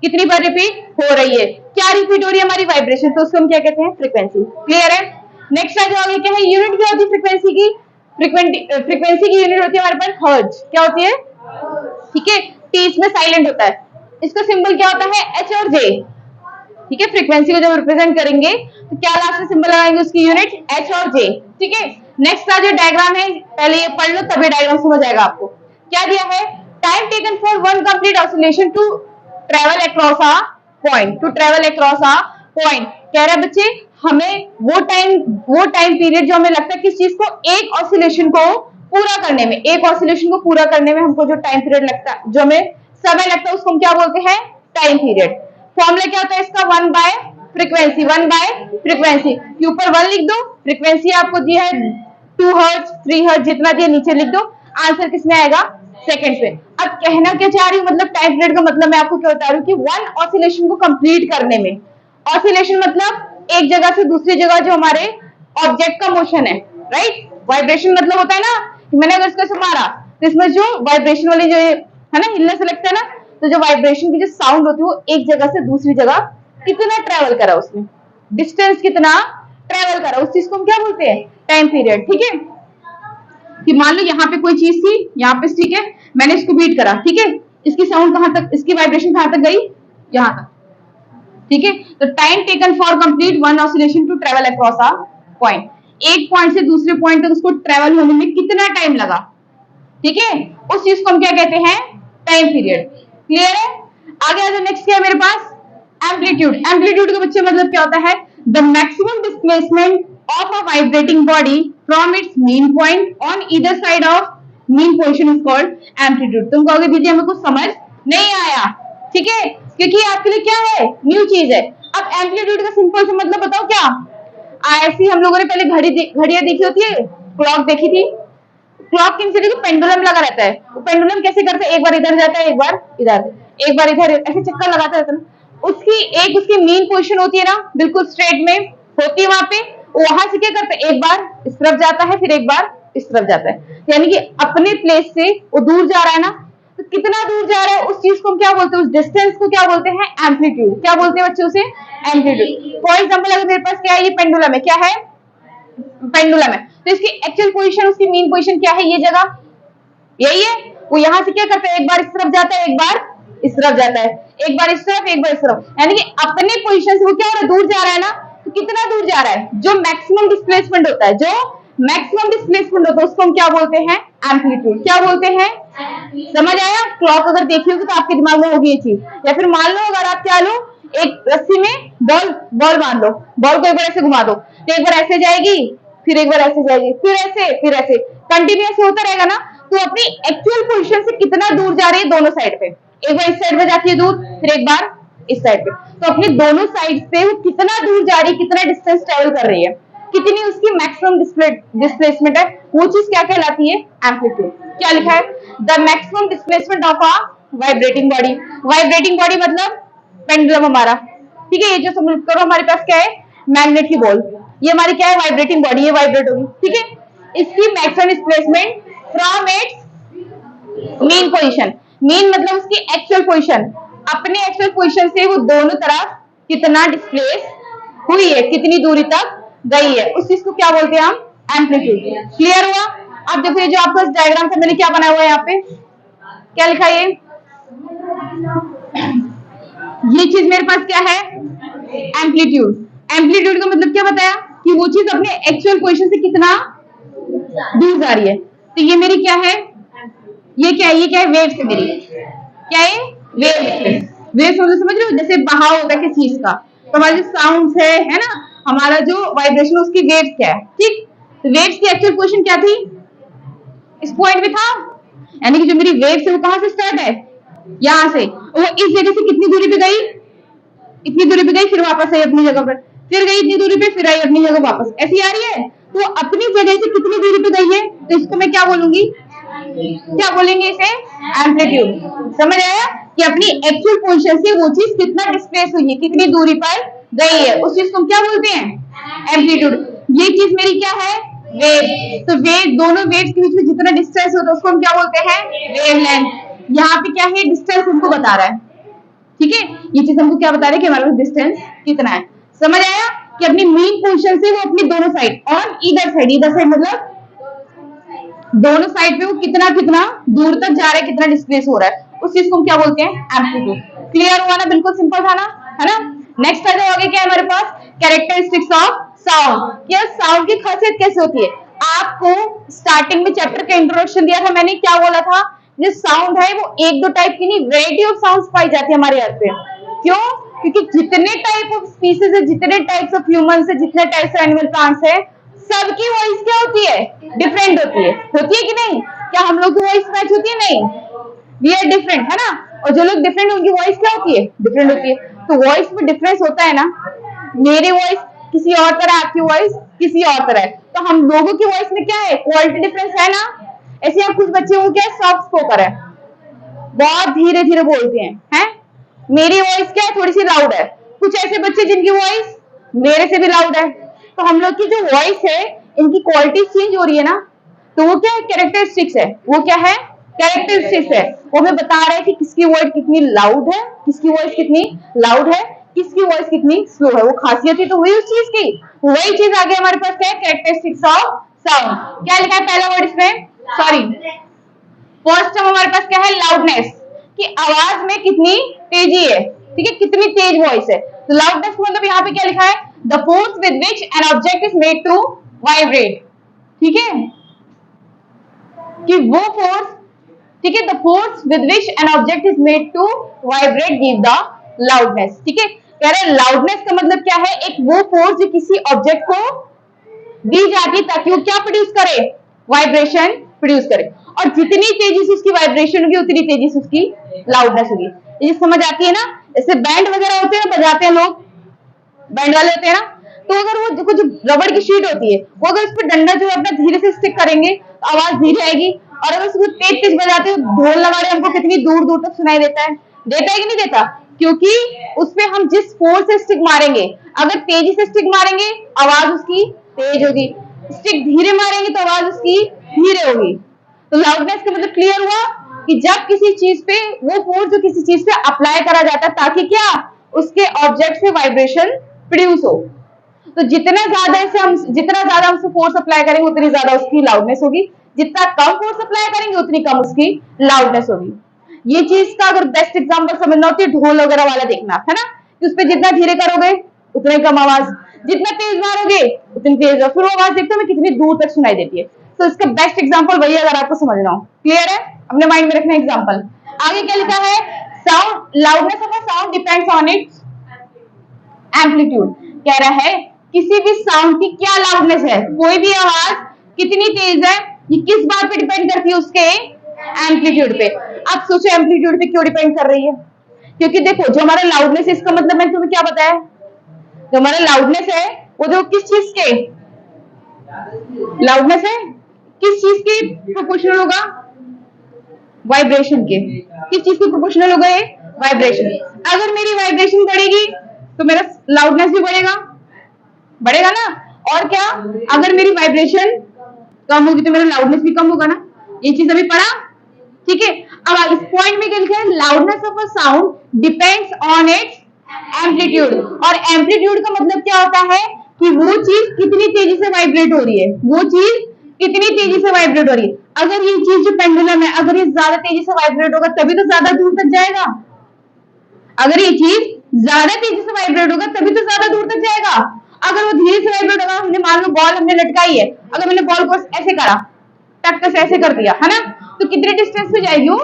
कितनी बार रिपीट हो रही है, क्या रिपीट हो रही है हमारी वाइब्रेशन, तो उसको हम क्या कहते हैं, फ्रीक्वेंसी। क्लियर है। नेक्स्ट आ जाओगे क्या है, यूनिट क्या होती है फ्रीक्वेंसी की, फ्रीक्वेंसी की यूनिट होती है हमारे पास हर्ट्ज। क्या होती है, ठीक है, टी इसमें साइलेंट होता है, इसका सिंबल क्या होता है, एच और जे, ठीक है। फ्रीक्वेंसी को जब रिप्रेजेंट करेंगे तो क्या लास्ट में सिंबल लगाएंगे, उसकी यूनिट एच और जे, ठीक है। नेक्स्ट का जो डायग्राम है पहले ये पढ़ लो तभी डायग्राम समझ आएगा आपको। क्या दिया है, time taken for one complete oscillation to travel across a point, to travel across a point. कह रहे हैं बच्चे हमें वो टाइम पीरियड जो हमें लगता है किस चीज को, एक ऑसिलेशन को पूरा करने में, एक ऑसिलेशन को पूरा करने में हमको जो टाइम पीरियड लगता है, जो हमें समय लगता है, उसको हम क्या बोलते हैं, टाइम पीरियड। फॉर्मूला क्या होता है इसका, 1 बाय फ्रीक्वेंसी, 1 बाय फ्रीक्वेंसी के ऊपर 1 लिख दो, फ्रीक्वेंसी आपको दी है 2 हर्ट्ज 3 हर्ट्ज जितना दिया नीचे लिख दो, आंसर किसमें आएगा, सेकंड पे। अब कहना क्या चाह रही हूँ, मतलब टाइम पीरियड का मतलब मैं आपको क्या बता रही हूँ कि वन ऑसिलेशन को कंप्लीट करने में, ऑसिलेशन मतलब एक जगह से दूसरी जगह जो हमारे ऑब्जेक्ट का मोशन है, राइट। वाइब्रेशन मतलब होता है ना कि मैंने अगर इसको मारा तो इसमें जो वाइब्रेशन वाली जो है ना, हिलने से लगता है ना, तो जो वाइब्रेशन की जो साउंड होती है वो एक जगह से दूसरी जगह कितना ट्रेवल करा, उसमें डिस्टेंस कितना ट्रेवल करा, उस चीज को हम क्या बोलते हैं, टाइम पीरियड, ठीक है। कि मान लो यहाँ पे कोई चीज थी, यहाँ पे, ठीक है, मैंने इसको बीट करा, ठीक है, इसकी साउंड कहां तक, इसकी वाइब्रेशन कहां तक गई, यहाँ तक, ठीक है। तो time taken for complete one oscillation to travel across a point, एक पॉइंट से दूसरे पॉइंट तक उसको ट्रेवल होने में कितना टाइम लगा, ठीक है, उस चीज को हम क्या कहते हैं, टाइम पीरियड। क्लियर है। आगे आ जाओ, नेक्स्ट क्या है मेरे पास, एम्पलीट्यूड। एम्पलीट्यूड के बच्चे मतलब क्या होता है, the maximum displacement of a vibrating body from its mean point on either side of mean position is called amplitude. तुम कहोगे दीदी हमें कुछ समझ नहीं आया, ठीक है, क्योंकि आपके लिए क्या है, न्यू चीज है। अब एम्पलीट्यूड का सिंपल से मतलब बताओ क्या, ऐसी हम लोगों ने पहले घड़ियां देखी होती है, क्लॉक देखी थी, क्लॉक के नीचे पेंडुलम लगा रहता है, वो पेंडुलम कैसे करता है, एक बार इधर जाता है, एक बार इधर, एक बार इधर, ऐसे चक्कर लगाता रहता है ना। उसकी मेन पोजीशन होती है ना, बिल्कुल स्ट्रेट में होती है वहां पे, वहां से क्या करता है, एक बार इस तरफ जाता है, फिर एक बार इस तरफ जाता है, यानी कि अपने प्लेस से वो दूर जा रहा है ना, तो कितना दूर जा रहा है उस चीज को हम क्या बोलते हैं, उस डिस्टेंस को क्या बोलते हैं, एम्पलीट्यूड। क्या बोलते हैं बच्चे उसे, एम्पलीट्यूड। फॉर एग्जाम्पल अगर मेरे पास क्या है, ये पेंडुलम है, क्या है, पेंडुलम है, तो इसकी एक्चुअल पोजीशन, उसकी मीन पोजीशन क्या है, ये जगह यही है। वो यहां से क्या करता है, एक बार इस तरफ जाता है, एक बार इस तरफ जाता है, एक बार इस तरफ, एक बार इस तरफ, यानी कि अपने पोजीशन से वो क्या हो रहा है, दूर जा रहा है ना। तो कितना दूर जा रहा है, जो मैक्सिमम डिस्प्लेसमेंट होता है, जो मैक्सिमम डिस्प्लेसमेंट होता है उसको हम क्या बोलते हैं, एम्पलीट्यूड। क्या बोलते हैं, समझ आया। क्लॉक अगर देखी होगी तो आपके दिमाग में होगी ये चीज। या फिर मान लो अगर आप क्या लो, एक रस्सी में बॉल बॉल मान लो, बॉल को एक बार ऐसे घुमा दो तो एक बार ऐसे जाएगी, फिर एक बार ऐसे जाएगी, फिर ऐसे कंटिन्यूस होता रहेगा ना। तो अपनी एक्चुअल पोजीशन से कितना दूर जा रही है दोनों साइड पे, एक बार इस साइड पे जाती है दूर, फिर एक बार इस साइड पे। तो अपने दोनों साइड पे वो कितना दूर जा रही है, कितना डिस्टेंस ट्रेवल कर रही है, कितनी उसकी मैक्सिमम डिस्प्लेसमेंट है, वो चीज क्या कहलाती है, एम्पलीट्यूड। क्या लिखा है, the maximum displacement of a vibrating body. Vibrating body मतलब पेंडुलम हमारा, ठीक है। ये जो समझ करो हमारे पास क्या है, मैग्नेट की बॉल, ये हमारी क्या है, वाइब्रेटिंग बॉडी, ये वाइब्रेट होगी, ठीक है। इसकी maximum displacement from its mean position, mean मतलब उसकी एक्चुअल पोजीशन, अपने एक्चुअल पोजीशन से वो दोनों तरफ कितना डिस्प्लेस हुई है, कितनी दूरी तक गई है, उस चीज को क्या बोलते हैं हम, एम्पलीट्यूड। क्लियर हुआ। अब देखो ये जो आपका डायग्राम था, मैंने क्या बनाया हुआ है यहाँ पे, क्या लिखा है, ये चीज मेरे पास क्या है, एम्पलीट्यूड। एम्पलीट्यूड का मतलब क्या बताया, कि वो चीज अपने एक्चुअल पोजीशन से कितना दूर जा रही है। तो ये मेरी क्या है, ये क्या है, ये क्या है, वेव्स है मेरी, क्या है, वेव्स। वेव्स मतलब समझ रहे हो, जैसे बहाव होता है किसी चीज का, तो हमारे जो साउंड है ना, हमारा जो वाइब्रेशन उसकी वेव्स क्या है, ठीक। तो वेव्स की एक्चुअल पोजीशन क्या थी, इस पॉइंट पे था, यानी कि जो मेरी वेव्स है वो कहां से स्टार्ट है, यहां से, वो इस जगह से कितनी दूरी पे गई, इतनी दूरी पे गई, फिर वापस आई अपनी जगह पर, फिर गई इतनी दूरी पे, फिर आई अपनी जगह वापस, ऐसी आ रही है। तो अपनी जगह से कितनी दूरी पे गई है, तो इसको मैं क्या बोलूंगी, क्या बोलेंगे इसे, एम्पलीट्यूड। समझ आया, कि अपनी एक्चुअल पोजीशन से वो चीज कितना डिस्प्लेस हुई है, कितनी दूरी पर गई है, उस चीज को हम क्या बोलते हैं, एम्पलीट्यूड। ये चीज मेरी क्या है, वेव। तो वेव, दोनों वेव्स के बीच में जितना डिस्टेंस होता है उसको हम क्या बोलते हैं, वेवलेंथ। यहाँ पे क्या है, डिस्टेंस हमको बता रहा है, ठीक है। ये चीज हमको क्या बता रहे हैं कि हमारे पास डिस्टेंस कितना है। समझ आया, कि अपनी मीन पोजीशन से वो अपनी दोनों साइड, ऑन ईदर साइड मतलब दोनों साइड पे वो कितना कितना दूर तक जा रहा है, कितना डिस्प्लेस हो रहा है, उस चीज को हम क्या बोलते हैं, एम्पलीट्यूड। क्लियर हुआ ना, बिल्कुल सिंपल था ना, है ना। नेक्स्ट आ जाओगे, क्या है हमारे पास, कैरेक्टरिस्टिक्स ऑफ साउंड। यह साउंड की खासियत कैसे होती है, आपको स्टार्टिंग में चैप्टर का इंट्रोडक्शन दिया था मैंने, क्या बोला था, जो साउंड है वो एक दो टाइप की नहीं, वैरायटी ऑफ साउंड्स पाई जाती है हमारे अर्थ पे। क्यों, क्योंकि जितने टाइप ऑफ स्पीसीज है, जितने टाइप्स ऑफ ह्यूमंस है, जितने टाइप्स ऑफ एनिमल प्लांट्स है, सबकी वॉइस क्या होती है, डिफरेंट होती है कि नहीं। क्या हम लोग की वॉइस मैच होती है, नहीं, वी आर डिफरेंट, है ना। और जो लोग डिफरेंट, उनकी वॉइस क्या होती है, डिफरेंट होती है। तो वॉइस में डिफरेंस होता है ना, मेरी वॉइस किसी और तरह, आपकी वॉइस किसी और तरह है, तो हम लोगों की वॉइस में क्या है, क्वालिटी डिफरेंस है ना। ऐसे आप कुछ बच्चे हो क्या, सॉफ्ट स्पोकर है, बहुत धीरे धीरे बोलते हैं, मेरी वॉइस क्या है, थोड़ी सी लाउड है। कुछ ऐसे बच्चे जिनकी वॉइस मेरे से भी लाउड है। तो हम लोग की जो वॉइस है, इनकी क्वालिटी चेंज हो रही है ना, तो वो क्या है, कैरेक्टरिस्टिक्स है, वो क्या है, कैरेक्टरिस्टिक्स है। वो हमें बता रहा है कि किसकी वॉइस कितनी लाउड है, किसकी वॉइस कितनी लाउड है, किसकी वॉइस कितनी स्लो है, वो खासियत ही तो हुई उस चीज की। वही चीज आगे हमारे पास क्या है, कैरेक्टरिस्टिक्स ऑफ साउंड। क्या लिखा है पहला वर्ड इसमें, सॉरी, फर्स्ट टर्म हमारे पास क्या है, लाउडनेस, कि आवाज में कितनी तेजी है, ठीक है, कितनी तेज वॉइस है। तो लाउडनेस मतलब यहाँ पे क्या लिखा है, the force with which an object is made to vibrate, ठीक है, कि वो फोर्स, ठीक है, the force with which an object is made to vibrate give the loudness, ठीक है। कह रहे लाउडनेस का मतलब क्या है, एक वो फोर्स जो किसी ऑब्जेक्ट को दी जाती है ताकि वो क्या प्रोड्यूस करे, वाइब्रेशन प्रोड्यूस करे। और जितनी तेजी से उसकी वाइब्रेशन होगी, उतनी तेजी से उसकी लाउडनेस होगी। ये समझ आती है ना। जैसे बैंड वगैरह होते हैं, बजाते हैं लोग, बैंड वाले होते हैं ना, तो अगर वो कुछ रबड़ की शीट होती है, वो अगर उस पर डंडा जो है अपना धीरे से स्टिक करेंगे तो आवाज धीरे आएगी, और अगर उसको तेज तेज बजाते हो, ढोल नगाड़े हमको कितनी दूर दूर तक सुनाई देता है कि नहीं देता, क्योंकि उसपे हम जिस फोर्स से स्टिक मारेंगे, अगर तेजी से स्टिक मारेंगे आवाज उसकी तेज होगी, स्टिक धीरे मारेंगे तो आवाज उसकी धीरे होगी। तो लाउडनेस का मतलब क्लियर हुआ, कि जब किसी चीज पे वो फोर्स जो किसी चीज पे अप्लाई करा जाता है ताकि क्या, उसके ऑब्जेक्ट से वाइब्रेशन प्रोड्यूस हो। तो जितना ज्यादा हम फोर्स अप्लाई करेंगे उतनी ज्यादा उसकी लाउडनेस होगी, जितना कम फोर्स अप्लाई करेंगे उतनी कम उसकी लाउडनेस होगी। ये चीज का अगर बेस्ट एग्जांपल समझना हो तो ढोल वगैरह वाला देखना है ना, कि उस पर जितना धीरे करोगे उतना ही कम आवाज, जितना तेज मारोगे उतनी तेज, फिर वो आवाज देखते हो कितनी दूर तक सुनाई देती है। तो इसका बेस्ट एग्जांपल वही अगर आपको समझना हो। क्लियर है? अपने माइंड में रखना एग्जांपल। आगे क्या लिखा है? Sound loudness of a sound depends on it's amplitude. कह रहा है किसी भी साउंड की क्या लाउडनेस है, कोई भी आवाज कितनी तेज है, ये किस बात पे डिपेंड करती है? उसके एम्पलीट्यूड पे। अब सोचो एम्पलीट्यूड पे क्यों डिपेंड कर रही है? क्योंकि देखो जो हमारा लाउडनेस है, इसका मतलब मैंने तुम्हें क्या बताया, जो हमारा लाउडनेस है वो जो किस चीज के लाउडनेस है, किस चीज के प्रोपोर्शनल होगा? वाइब्रेशन के। किस चीज के प्रोपोर्शनल होगा? ये वाइब्रेशन। अगर मेरी वाइब्रेशन बढ़ेगी तो मेरा लाउडनेस भी बढ़ेगा, बढ़ेगा ना। और क्या, अगर मेरी वाइब्रेशन कम होगी तो मेरा लाउडनेस भी कम होगा ना। ये चीज अभी पढ़ा, ठीक है। अब इस पॉइंट में क्या लिखा है? Loudness of a sound depends on it's amplitude. और एम्पलीट्यूड का मतलब क्या होता है कि वो चीज कितनी तेजी से वाइब्रेट हो रही है, वो चीज कितनी तेजी से वाइब्रेट हो रही है। अगर ये चीज जो पेंडुलम है, अगर ये ज्यादा तेजी से वाइब्रेट होगा तभी तो ज्यादा दूर तक जाएगा। अगर ये चीज ज्यादा तेजी से वाइब्रेट होगा तभी तो ज्यादा दूर तक जाएगा। अगर वो धीरे से वाइब्रेट होगा, हमने मान लो बॉल हमने लटकाई है, अगर मैंने बॉल को ऐसे करा, टक से ऐसे कर दिया है ना, तो कितने डिस्टेंस पे जाएगी वो?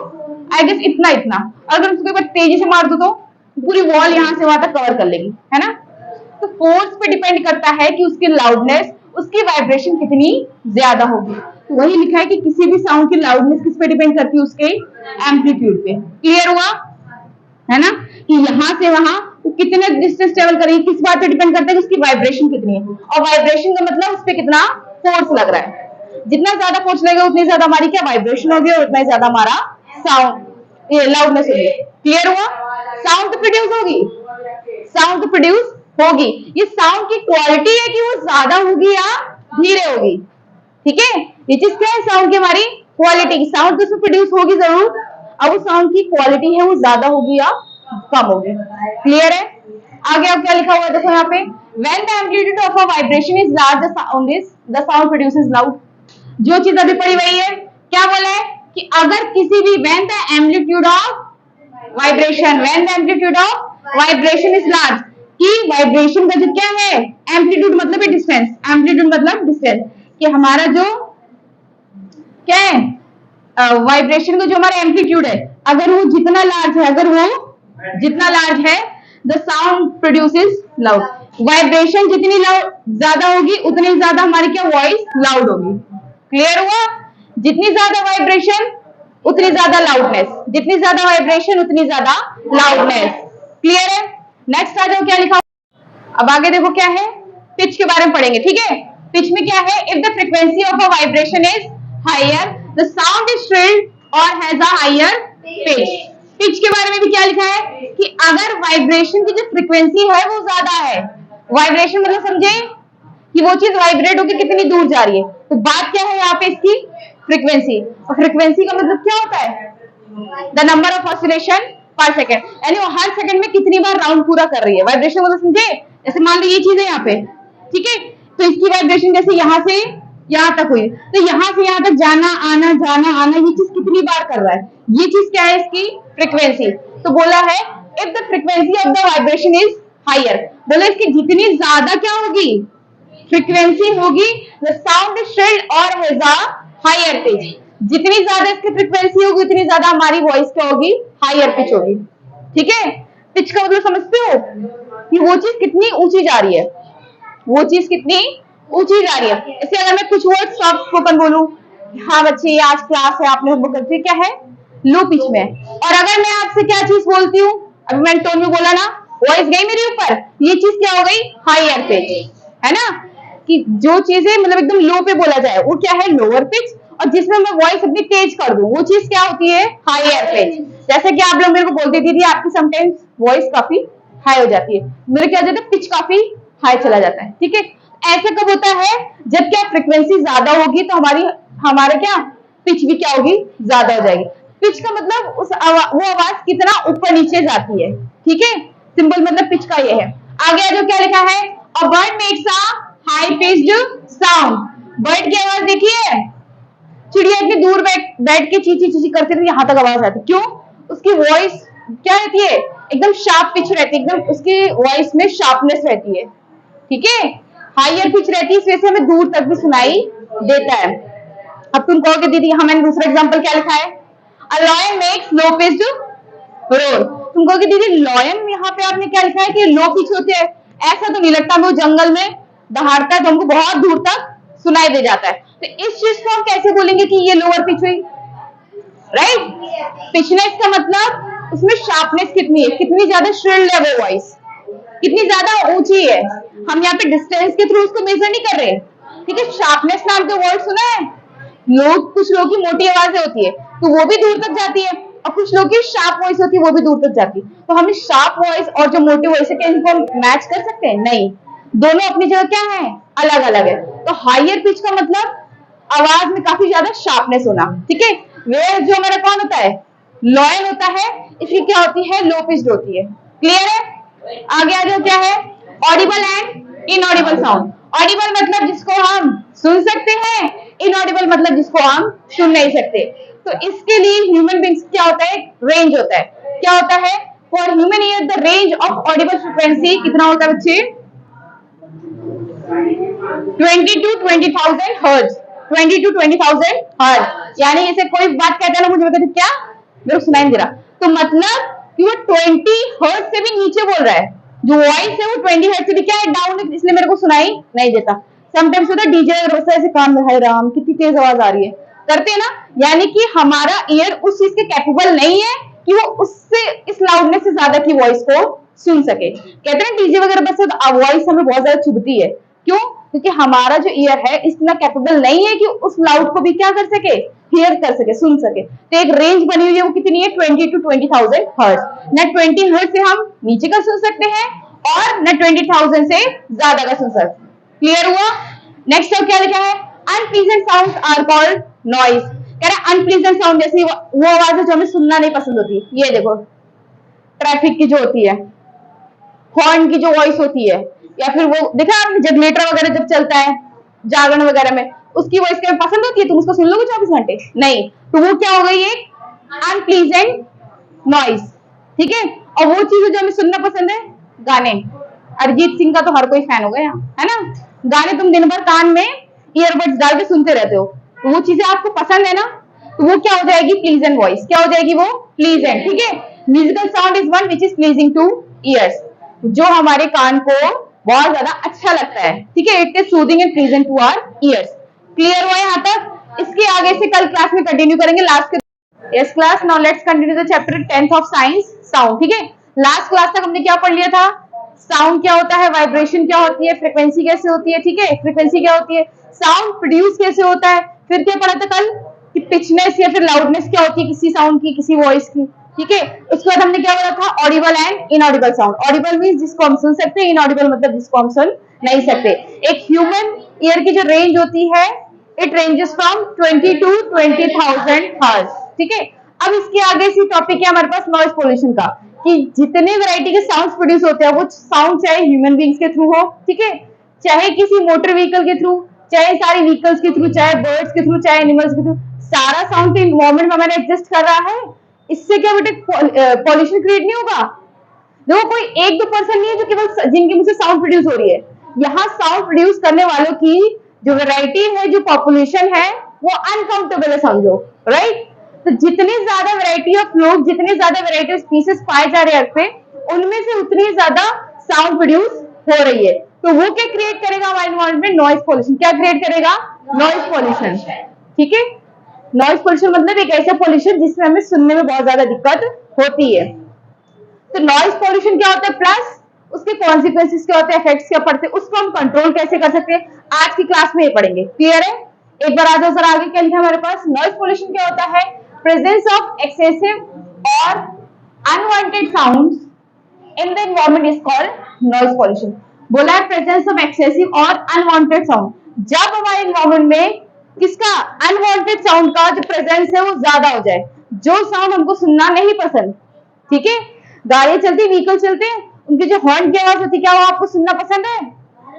आई गेस इतना इतना। अगर उसको एक बार तेजी से मार दो तो पूरी वॉल यहाँ से वहां तक कवर कर लेगी, है ना। तो फोर्स पे डिपेंड करता है कि उसकी लाउडनेस, उसकी वाइब्रेशन कितनी ज्यादा होगी। तो वही लिखा है कि किसी भी साउंड की लाउडनेस किस पे डिपेंड करती है? उसके एम्पलीट्यूड पे। क्लियर हुआ, है ना, कि यहां से वहां वो कितने डिस्टेंस ट्रेवल करेगी, किस बात पे डिपेंड करता है कि उसकी वाइब्रेशन कितनी है। और वाइब्रेशन का मतलब उस पर कितना फोर्स लग रहा है। जितना ज्यादा फोर्स लगेगा उतनी ज्यादा हमारी क्या वाइब्रेशन होगी, और उतना ही ज्यादा हमारा साउंड ये लाउडनेस होगी। क्लियर हुआ? साउंड तो प्रोड्यूस होगी, साउंड तो प्रोड्यूस होगी। ये साउंड की क्वालिटी है कि वो ज्यादा होगी या धीरे होगी। ठीक है, ये चीज क्या है? साउंड की हमारी क्वालिटी। साउंड तो उसमें प्रोड्यूस होगी जरूर, अब वो साउंड की क्वालिटी है वो ज्यादा होगी या कम होगी। क्लियर है? आगे अब क्या लिखा हुआ है देखो यहाँ पे, when the amplitude of a vibration is large the sound produces loud। जो चीज अभी पढ़ी वही है। क्या बोला है कि अगर किसी भी when the amplitude of vibration is large, कि वाइब्रेशन का जो क्या है एम्पलीट्यूड मतलब है डिस्टेंस, एम्पलीट्यूड मतलब डिस्टेंस, कि हमारा जो क्या है वाइब्रेशन का जो हमारा एम्पलीट्यूड है, अगर वो जितना लार्ज है, अगर वो जितना लार्ज है, the sound produces loud. Vibration जितनी ज्यादा होगी उतनी ज्यादा हमारी क्या वॉइस लाउड होगी। क्लियर हुआ? जितनी ज्यादा वाइब्रेशन उतनी ज्यादा लाउडनेस, जितनी ज्यादा वाइब्रेशन उतनी ज्यादा लाउडनेस। क्लियर है? नेक्स्ट आ जाओ, क्या लिखा। अब आगे देखो क्या है, पिच के बारे में पढ़ेंगे। ठीक है, पिच में क्या है? If the frequency of a vibration is higher the sound is shrilled और has a higher pitch. Pitch के बारे में भी क्या लिखा है कि अगर वाइब्रेशन की जो फ्रीक्वेंसी है वो ज्यादा है, वाइब्रेशन मतलब समझे कि वो चीज वाइब्रेट होकर कितनी दूर जा रही है, तो बात क्या है यहाँ पे इसकी फ्रीक्वेंसी। और फ्रीक्वेंसी का मतलब क्या होता है? द नंबर ऑफ ऑसिलेशन पर सेकेंड, यानी वो हर सेकंड में कितनी बार राउंड पूरा कर रही है। वाइब्रेशन मतलब समझे, जैसे मान लो ये चीज है यहाँ पे, ठीक है, तो इसकी वाइब्रेशन जैसे यहाँ से यहाँ तक हुई, तो यहाँ से यहाँ तक जाना आना ये चीज कितनी बार कर रहा है, ये चीज क्या है इसकी फ्रीक्वेंसी। तो बोला है if the frequency of the vibration is higher, बोला इसकी जितनी ज्यादा क्या होगी फ्रीक्वेंसी होगी, द साउंड इज श्रिल्ड और हैज अ हायर पिच। जितनी ज्यादा इसकी फ्रीक्वेंसी होगी उतनी ज्यादा हमारी वॉइस क्या होगी, हायर पिच होगी। ठीक है, पिच का मतलब समझते हो कि वो चीज कितनी ऊंची जा रही है, वो चीज कितनी ऊंची जा रही है। इससे अगर मैं कुछ वर्ड सॉफ्ट स्पोकन बोलूं, हाँ बच्चे आज क्लास है, आपने करते क्या है लो पिच में, और अगर मैं आपसे क्या चीज बोलती हूँ, अभी मैंने टोन में बोला ना, वॉइस गई मेरे ऊपर, ये चीज क्या हो गई हायर पिच, है ना। कि जो चीजें मतलब एकदम लो पे बोला जाए वो क्या है लोअर पिच, और जिसमें मैं वॉइस अपनी तेज कर दूं वो चीज क्या होती है हायर पिच। जैसे कि आप लोग मेरे को बोलते दीदी आपकी समटाइम्स वॉइस काफी हाई हो जाती है, मेरे क्या हो जाता है पिच काफी हाई चला जाता है। ठीक है, ऐसे कब होता है जब क्या फ्रीक्वेंसी ज्यादा होगी तो हमारे क्या पिच भी क्या होगी ज्यादा हो जाएगी। पिच का मतलब वो आवाज कितना ऊपर नीचे जाती है। ठीक है, सिंपल मतलब पिच का ये है। आगे जो क्या लिखा है, a bird makes a high pitched sound. Bird की आवाज देखिए, चिड़िया इतनी दूर बैठ के चींची चींची करती रहती, यहाँ तक आवाज आती, क्यों? उसकी वॉइस क्या रहती है, एकदम शार्प पिच रहती है, एकदम उसकी वॉइस में शार्पनेस रहती है, ठीक है, हायर पिच रहती है, इस वजह से हमें दूर तक भी सुनाई देता है। अब तुम कहोगे दीदी यहाँ मैंने दूसरा एग्जांपल क्या लिखा है, a lion makes low pitched roar. तुम कहोगे दीदी लॉयन यहाँ पे आपने क्या लिखा है कि लो पिच होते हैं, ऐसा तो नहीं लगता, वो जंगल में दहाड़ता है तो हमको बहुत दूर तक सुनाई दे जाता है, तो इस चीज को हम कैसे बोलेंगे कि ये लोअर पिच हुई, राइट? पिचनेस का मतलब उसमें शार्पनेस कितनी है, कितनी ज्यादा श्रिल्ड है वो वॉइस, कितनी ज्यादा ऊंची है। हम यहाँ पे डिस्टेंस के थ्रू उसको मेजर नहीं कर रहे, ठीक है। शार्पनेस नाम का वर्ड सुना है, कुछ लोग की मोटी आवाजें होती है तो वो भी दूर तक जाती है, और कुछ लोग की शार्प वॉइस होती है वो भी दूर तक जाती है, तो हम शार्प वॉइस और जो मोटी वॉइस है क्या इनको मैच कर सकते हैं? नहीं, दोनों अपनी जगह क्या है, अलग अलग है। तो हायर पिच का मतलब आवाज में काफी ज्यादा शार्पनेस होना, ठीक है। वेयर जो हमारा कौन होता है, लॉयल होता है, इसकी क्या होती है, लो पिच्ड होती है, क्लियर है? आगे आ जाओ, क्या है Audible and inaudible sound. Audible मतलब जिसको हम सुन सकते हैं, इनऑडिबल मतलब जिसको हम सुन नहीं सकते। तो इसके लिए ह्यूमन बींग्स क्या होता है, रेंज होता है, क्या होता है, for human ear the range of Audible frequency कितना होता है बच्चे, 20 to 20,000 हर्ट्ज, 20 to 20,000 हर्ट्ज। यानी जैसे कोई बात कहता है ना, मुझे कहते क्या मेरे को सुनाई नहीं दे रहा, तो मतलब कि वो 20 हर्ट्ज से भी नीचे बोल रहा है, जो वॉइस है वो 20 हर्ट्ज से भी क्या है, डाउन है, इसलिए मेरे को सुनाई नहीं देता। समटाइम्स होता है डीजे ऐसे कान में, हाय राम कितनी तेज आवाज आ रही है, करते हैं ना, यानी कि हमारा ईयर उस चीज के कैपेबल नहीं है कि वो उससे इस लाउडनेस से ज्यादा की वॉइस को सुन सके। कहते हैं डीजे वगैरह बस वॉइस हमें बहुत ज्यादा चुभती है, क्यों? क्योंकि हमारा जो ईयर है इतना कैपेबल नहीं है कि उस लाउड को भी क्या कर सके, हियर कर सके, सुन सके। तो एक रेंज बनी हुई है, वो कितनी है, 20 to 20,000 हर्ट्ज। न 20 हर्ट्ज से हम नीचे का सुन सकते हैं और न 20,000 से ज्यादा का सुन सकते। क्लियर हुआ? नेक्स्ट अब क्या लिखा है, unpleasant sounds are called noise. कह रहा है अनप्लीजेंट साउंड जैसी वो आवाज है जो हमें सुनना नहीं पसंद होती, ये देखो ट्रैफिक की जो होती है, हॉर्न की जो वॉइस होती है, या फिर वो देखा आपने जनरेटर वगैरह जब चलता है जागरण वगैरह में, उसकी वॉइस क्या पसंद होती है, तुम उसको सुन लोगे 24 घंटे? नहीं, तो वो क्या हो गई, एक अनप्लीजेंट नॉइस, ठीक है। और वो चीजें जो हमें सुनना पसंद है, गाने, अरिजीत सिंह का तो हर कोई फैन हो गया है ना, गाने तुम दिन भर कान में ईयरबड्स डाल के सुनते रहते हो, तो वो चीजें आपको पसंद है ना, तो वो क्या हो जाएगी, प्लीजेंट वॉइस, क्या हो जाएगी वो, प्लीजेंट, ठीक है। Musical sound is one which is pleasing two years, जो हमारे कान को बहुत ज्यादा अच्छा लगता है, ठीक है, it is soothing and pleasant to our ears. Clear हुआ यहाँ तक? इसके आगे से कल क्लास में कंटिन्यू करेंगे लास्ट के। Yes class, now let's continue the chapter 10th of science, sound, ठीक है। लास्ट क्लास तक हमने क्या पढ़ लिया था, साउंड क्या होता है, वाइब्रेशन क्या होती है, फ्रीक्वेंसी कैसे होती है, ठीक है, फ्रीक्वेंसी क्या होती है, साउंड प्रोड्यूस कैसे होता है, फिर क्या पढ़ा था कल कि पिचनेस या फिर लाउडनेस क्या होती है किसी साउंड की, किसी वॉइस की, ठीक है। उसके बाद हमने क्या बोला था, Audible and inaudible sound. Audible means जिसको हम सुन सकते हैं, इनऑडिबल मतलब जिसको हम सुन नहीं सकते। एक ह्यूमन ईयर की जो रेंज होती है, it ranges from 20 to 20,000 hertz, ठीक है। अब इसके आगे से टॉपिक है हमारे पास नॉइज पोल्यूशन का, कि जितने वैरायटी के साउंड्स प्रोड्यूस होते हैं, वो साउंड चाहे ह्यूमन बींग्स के थ्रू हो, ठीक है, चाहे किसी मोटर व्हीकल के थ्रू, चाहे सारी व्हीकल्स के थ्रू, चाहे बर्ड्स के थ्रू, चाहे एनिमल्स के थ्रू, सारा साउंड तो इन्वायरमेंट में हमारे एग्जिस्ट कर रहा है। इससे क्या बेटे पॉल्यूशन क्रिएट नहीं होगा? देखो कोई एक दो पर्सन नहीं है जो केवल जिनके मुंह से साउंड प्रोड्यूस हो रही है, यहाँ साउंड प्रोड्यूस करने वालों की जो वैरायटी है, जो पॉपुलेशन है, वो अनकाउंटेबल है, समझो, राइट। तो जितनी ज्यादा वैरायटी ऑफ लोग, जितने ज्यादा वैरायटी ऑफ स्पीसीज पाए जा रहे हैं अर्थ पे, उनमें से उतनी ज्यादा साउंड प्रोड्यूस हो रही है। तो वो क्या क्रिएट करेगा हमारे एनवायरमेंट में, नॉइज पॉल्यूशन। क्या क्रिएट करेगा, नॉइज पॉल्यूशन, ठीक है। नॉइज पॉल्यूशन मतलब एक ऐसा पॉल्यूशन जिसमें हमें सुनने में बहुत ज्यादा दिक्कत होती है। तो नॉइज पॉल्यूशन क्या होता है, प्लस उसके कॉन्सिक्वेंसेस क्या होते हैं, इफेक्ट्स क्या पड़ते हैं, उसको हम कंट्रोल कैसे कर सकते हैं, आज की क्लास में ये पढ़ेंगे। क्लियर है? एक बार आ जाओ सर, आगे क्या लिखा हमारे पास, नॉइज पॉल्यूशन क्या होता है, प्रेजेंस ऑफ एक्सेसिव और unwanted sounds in the environment is called noise pollution. बोला है प्रेजेंस ऑफ एक्सेसिव और अनवांटेड साउंड, जब हमारे एनवायरमेंट में किसका, अनवांटेड साउंड का जो प्रेजेंस है वो ज्यादा हो जाए, जो साउंड हमको सुनना नहीं पसंद, ठीक है। गाड़ी चलती, व्हीकल चलते हैं, उनके जो हॉर्न की आवाज होती है, क्या वो आपको सुनना पसंद है?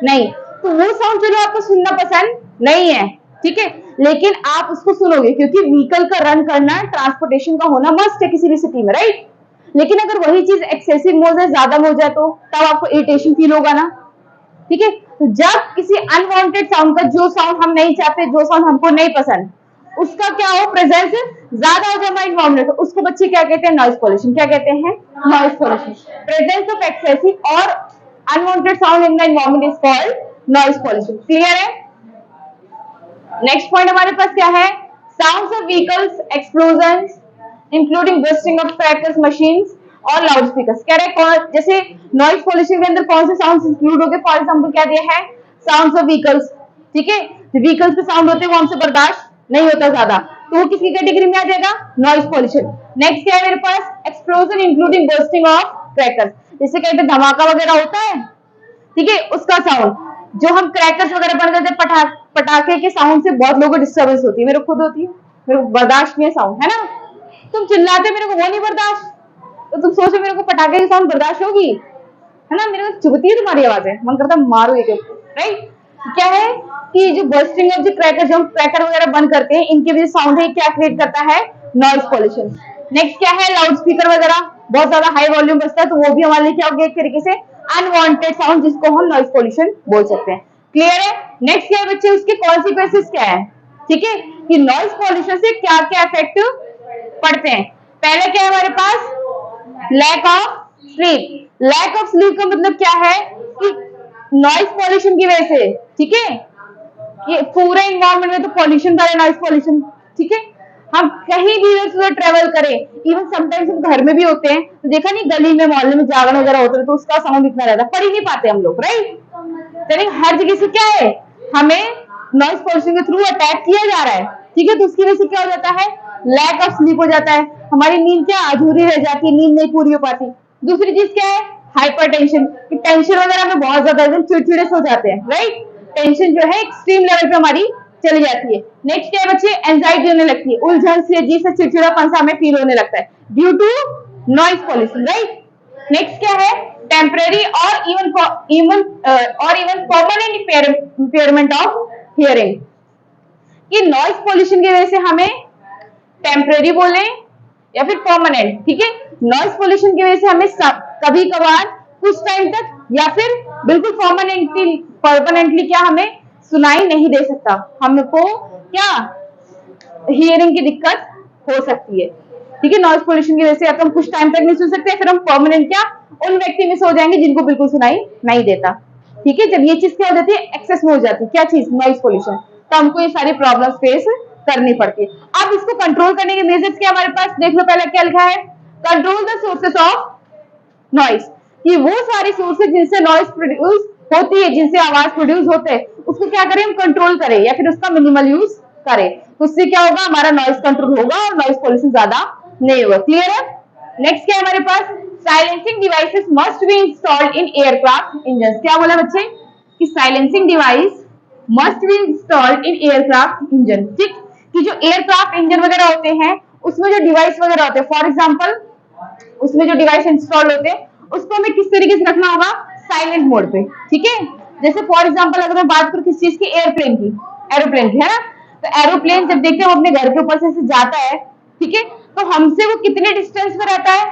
नहीं। तो वो साउंड चलो आपको सुनना पसंद नहीं है, ठीक है, लेकिन आप उसको सुनोगे क्योंकि व्हीकल का रन करना, ट्रांसपोर्टेशन का होना मस्ट है किसी भी सिटी में, राइट। लेकिन अगर वही चीज एक्सेसिव मोड है, ज्यादा मोड है, तो तब आपको इरिटेशन फील होगा ना, ठीक है। तो जब किसी अनवांटेड साउंड का, जो साउंड हम नहीं चाहते, जो साउंड हमको नहीं पसंद, उसका क्या हो, प्रेजेंस ज्यादा हो जाए हमारे इन्वायरमेंट, तो उसको बच्चे क्या कहते हैं, नॉइज पॉल्यूशन। क्या कहते हैं, noise pollution. Presence of excessive और unwanted sound in the environment is called noise pollution. Clear है। नेक्स्ट पॉइंट हमारे पास क्या है, sounds of vehicles, explosion including bursting of crackers, machines और लाउड स्पीकर्स। कह रहे हैं जैसे नॉइज पॉल्यूशन के अंदर कौन से साउंड्स इंक्लूड हो गए, फॉर एग्जांपल क्या दिया है, साउंड्स ऑफ व्हीकल्स, ठीक है। जो व्हीकल्स के साउंड होते हैं वो हमसे बर्दाश्त नहीं होता ज्यादा, तो वो किसकी कैटेगरी में आ जाएगा, नॉइज पॉल्यूशन। नेक्स्ट क्या है मेरे पास, explosion including bursting of crackers, जैसे कहते हैं धमाका वगैरह होता है, ठीक है, उसका साउंड। जो हम क्रैकर्स वगैरह बन जाते हैं, पटाखे के साउंड से बहुत लोगों को डिस्टर्बेंस होती है, मेरे खुद होती है, मेरे को बर्दाश्त नहीं है साउंड, है ना। तुम चिल्लाते मेरे को वो नहीं बर्दाश्त, तो तुम सोचो मेरे को पटाखे की साउंड बर्दाश्त होगी, है ना। मेरे को चुभती है तुम्हारी आवाजें, मन करता मारो एक, राइट। क्या है कि जो बर्स्टिंग ऑफ द क्रैकर, जो हम क्रैकर वगैरह बंद करते हैं, इनके भी साउंड है, क्या क्रिएट करता है, नॉइज पॉल्यूशन। नेक्स्ट क्या है, लाउड स्पीकर वगैरह, बहुत ज्यादा हाई वॉल्यूम बजता है, तो वो भी हमारे लिए क्या हो गया, एक तरीके से अनवांटेड साउंड, जिसको हम नॉइज पॉल्यूशन बोल सकते हैं। क्लियर है। नेक्स्ट क्या है बच्चे, उसके कॉन्सिक्वेंसेस क्या है, ठीक है, कि नॉइज पॉल्यूशन से क्या क्या इफेक्ट पड़ते हैं। पहले क्या है हमारे पास, lack of sleep. Lack of sleep का मतलब क्या है कि नॉइज पॉल्यूशन की वजह से, ठीक है, कि पूरे इन्वायरमेंट में तो पॉल्यूशन का है, नॉइज पॉल्यूशन, ठीक है। हम कहीं भी इधर ट्रेवल करें, इवन समटाइम्स हम घर में भी होते हैं, तो देखा नहीं, गली में मोहल्ले में जागरण वगैरह होता है, तो उसका साउंड इतना रहता है, पढ़ ही नहीं पाते हम लोग, राइट। हर जगह से क्या है, हमें नॉइज पॉल्यूशन के थ्रू अटैक किया जा रहा है, ठीक है। तो उसकी वजह से क्या हो जाता है, लैक ऑफ स्लीप हो जाता है, हमारी नींद क्या अधूरी रह जाती है, नींद नहीं पूरी हो पाती। दूसरी चीज क्या है, हाइपर टेंशन, टेंशन वगैरह में बहुत ज्यादा एकदम चिड़चिड़े हो जाते हैं, राइट। टेंशन जो है एक्सट्रीम लेवल पे हमारी चली जाती है। नेक्स्ट क्या है बच्चे, एंजाइटी होने लगती है, उलझन से, अजीब सा चिड़चिड़ापन सा हमें फील होने लगता है, due to noise pollution, right. Next क्या है, temporary or even permanent impairment of hearing. कि नॉइज पॉल्यूशन की वजह से हमें टेम्परेरी बोले या फिर परमानेंट, ठीक है, नॉइज पॉल्यूशन की वजह से हमें कभी कभार कुछ टाइम तक या फिर बिल्कुल परमानेंटली क्या हमें सुनाई नहीं दे सकता, हमको क्या हियरिंग की दिक्कत हो सकती है, ठीक है। नॉइज पॉल्यूशन की वजह से तो हम कुछ टाइम तक नहीं सुन सकते, फिर हम परमानेंट क्या उन व्यक्ति में से हो जाएंगे जिनको बिल्कुल सुनाई नहीं देता, ठीक है। जब ये चीज क्या हो जाती है, एक्सेस में हो जाती है, क्या चीज, नॉइज पॉल्यूशन, तो हमको ये सारी प्रॉब्लम फेस करनी पड़ती है। अब इसको कंट्रोल करने के मेजर्स क्या हमारे पास, देख लो पहले क्या लिखा है, control the sources of noise, कि वो सारी सोर्सेज जिनसे नॉइज प्रोड्यूस होती है, जिनसे आवाज प्रोड्यूस होते हैं, उसको क्या करें हम, कंट्रोल करें या फिर उसका मिनिमल यूज करें, तो उससे क्या होगा, हमारा नॉइज कंट्रोल होगा और नॉइज पॉल्यूशन ज्यादा नहीं होगा। क्लियर है। नेक्स्ट क्या है हमारे पास, silencing devices must be installed in aircraft engine. क्या बोला बच्चे, कि silencing device must be installed in aircraft engine, ठीक, कि जो एयरक्राफ्ट इंजन वगैरह होते हैं उसमें जो डिवाइस वगैरह होते हैं, फॉर एग्जांपल उसमें जो डिवाइस इंस्टॉल होते हैं उसको हमें किस तरीके से रखना होगा, साइलेंट मोड पे, ठीक है। जैसे फॉर एग्जांपल अगर मैं बात करूं किस चीज की, एरोप्लेन की, है ना, तो एरोप्लेन जब देखते हैं अपने घर के ऊपर से जाता है, ठीक है, तो हमसे वो कितने डिस्टेंस पे रहता है,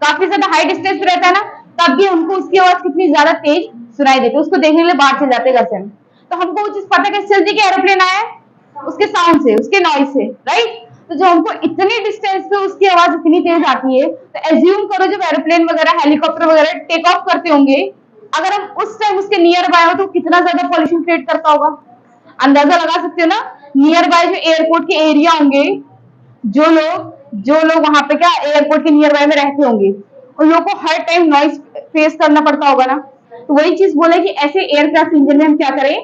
काफी ज्यादा हाई डिस्टेंस पे रहता है ना, तब भी हमको उसकी आवाज कितनी ज्यादा तेज सुनाई देती है, उसको देखने के लिए बाहर चले जाते हैं घर से, तो हमको वो चीज पता कैसे चलती है कि एरोप्लेन आया है, उसके साउंड से, उसके नॉइज से, राइट। तो जब हमको इतनी डिस्टेंस पे उसकी आवाज इतनी तेज आती है, तो एज्यूम करो जब एरोप्लेन वगैरह, हेलीकॉप्टर वगैरह टेक ऑफ करते होंगे, अगर हम उस टाइम उसके नियर बाय हो तो कितना ज्यादा पॉल्यूशन क्रिएट करता होगा, अंदाजा लगा सकते हो ना। नियर बाय जो एयरपोर्ट के एरिया होंगे, जो लोग वहां पे क्या एयरपोर्ट के नियर बाय में रहते होंगे, उन लोगों को हर टाइम नॉइज फेस करना पड़ता होगा ना। तो वही चीज बोले कि ऐसे एयरक्राफ्ट इंजन में हम क्या करें,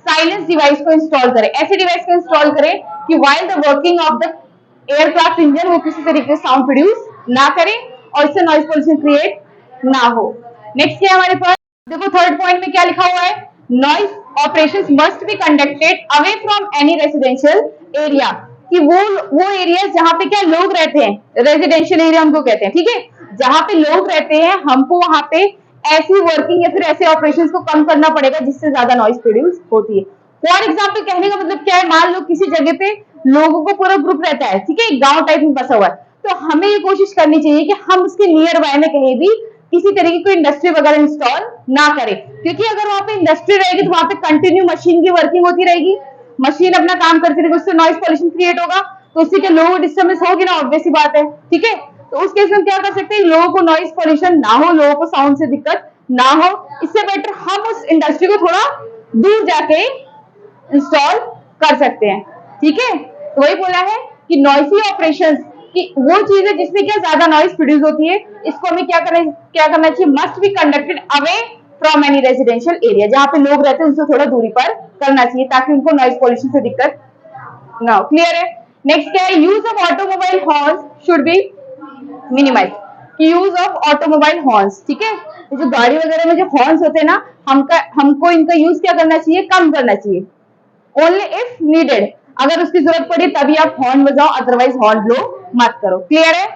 साइलेंस डिवाइस को इंस्टॉल करें, ऐसे डिवाइस को इंस्टॉल करें कि while the working of the aircraft engine वो किसी तरीके से साउंड प्रोड्यूस ना करे और इससे नॉइज पॉल्यूशन क्रिएट ना हो। नेक्स्ट क्या है हमारे पास, देखो थर्ड पॉइंट में क्या लिखा हुआ है, noise operations must be conducted away from any residential area, कि वो एरिया जहां पे क्या लोग रहते हैं, रेजिडेंशियल एरिया हमको कहते हैं, ठीक है, जहां पे लोग रहते हैं हमको वहां पे ऐसी वर्किंग या फिर ऐसे ऑपरेशंस को कम करना पड़ेगा जिससे ज्यादा नॉइज प्रोड्यूस होती है। फॉर एग्जाम्पल कहने का मतलब क्या है, मान लो किसी जगह पे लोगों को पूरा ग्रुप रहता है, ठीक है, एक गांव टाइप में बसा हुआ है, तो हमें ये कोशिश करनी चाहिए कि हम उसके नियर बाय में कहीं भी किसी तरीके की इंडस्ट्री वगैरह इंस्टॉल ना करें, क्योंकि अगर वहां पे इंडस्ट्री रहेगी तो वहां पे कंटिन्यू मशीन की वर्किंग होती रहेगी, मशीन अपना काम करती रहेगी, उससे नॉइज पॉल्यूशन क्रिएट होगा, तो उससे क्या लोगों को डिस्टर्बेंस होगी ना, ऑब्वियस सी बात है, ठीक है। तो उस केस में क्या कर सकते हैं, लोगों को नॉइज पॉल्यूशन ना हो, लोगों को साउंड से दिक्कत ना हो, इससे बेटर हम उस इंडस्ट्री को थोड़ा दूर जाके इंस्टॉल कर सकते हैं, ठीक है। तो वही बोला है कि नॉइसी ऑपरेशंस कि वो चीज है जिसमें क्या ज्यादा नॉइज प्रोड्यूस होती है, इसको हमें क्या करना चाहिए, must be conducted away from any residential area, जहां पे लोग रहते हैं उनसे थोड़ा दूरी पर करना चाहिए ताकि उनको नॉइज पॉल्यूशन से दिक्कत ना हो। क्लियर है। नेक्स्ट क्या है, use of automobile horns should be minimize, use of automobile horns, ठीक है, जो गाड़ी वगैरह में जो हॉर्न्स होते हैं ना, हमको इनका यूज क्या करना चाहिए, कम करना चाहिए, ओनली इफ नीडेड, अगर उसकी जरूरत पड़ी तभी आप हॉर्न बजाओ, अदरवाइज हॉर्न ब्लो मत करो। क्लियर है।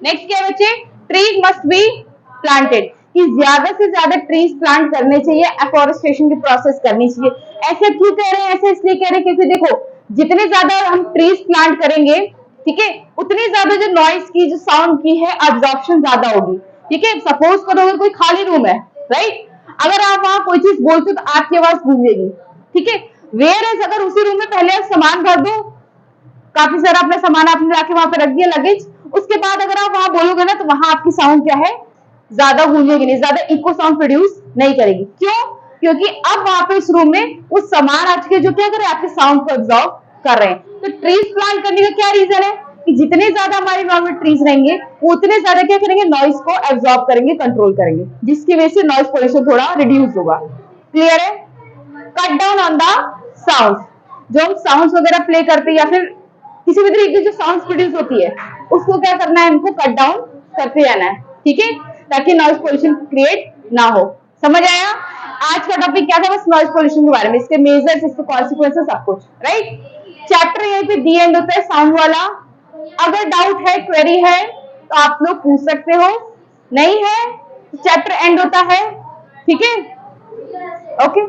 नेक्स्ट क्या है बच्चे, ट्रीज मस्ट बी प्लांटेड, कि ज्यादा से ज्यादा ट्रीज प्लांट करने चाहिए, एफोरेस्टेशन की प्रोसेस करनी चाहिए। ऐसे क्यों कह रहे हैं, ऐसे इसलिए कह रहे हैं क्योंकि देखो जितने ज्यादा हम ट्रीज प्लांट करेंगे, ठीक है, उतनी ज्यादा जो नॉइज की जो साउंड की है एब्जॉर्प्शन ज्यादा होगी, ठीक है। सपोज करो अगर कोई खाली रूम है, राइट, अगर आप वहां कोई चीज बोलते हो तो आपकी आवाज गूंजेगी, ठीक है। वेयर एज अगर उसी रूम में पहले आप सामान भर दो, काफी सारा अपना सामान आपने लाके वहां पे रख दिया लगेज, उसके बाद अगर आप वहां बोलोगे ना तो वहां आपकी साउंड क्या है, ज्यादा गूंजेगी नहीं, ज्यादा इको साउंड प्रोड्यूस नहीं करेगी। क्यों, क्योंकि अब वहां पे उस रूम में वो सामान आपके जो क्या करे, आपके साउंड को एब्जॉर्ब कर रहे हैं। तो ट्रीज प्लांट करने का क्या रीजन है कि जितने ज्यादा हमारे नॉर्मल ट्रीज रहेंगे वो उतने ज्यादा क्या करेंगे, नॉइज को एब्जॉर्ब करेंगे, कंट्रोल करेंगे, जिसकी वजह से नॉइज पोल्यूशन थोड़ा रिड्यूस होगा। क्लियर है। Cut down on the sound, जो हम साउंड वगैरह प्ले करते हैं या फिर किसी भी तरीके की जो साउंड प्रोड्यूस होती है उसको क्या करना है, हमको कट डाउन करते रहना है, ठीक है, ताकि नॉइज पोल्यूशन क्रिएट ना हो। समझ आया। आज का टॉपिक क्या था, बस नॉइज पोल्यूशन के बारे में, इसके मेजर्स, इसके कॉन्सिक्वेंसेस, सब कुछ, राइट। चैप्टर यहीं पे दी एंड होता है साउंड वाला। अगर डाउट है, क्वेरी है तो आप लोग पूछ सकते हो, नहीं है तो चैप्टर एंड होता है, ठीक है, ओके।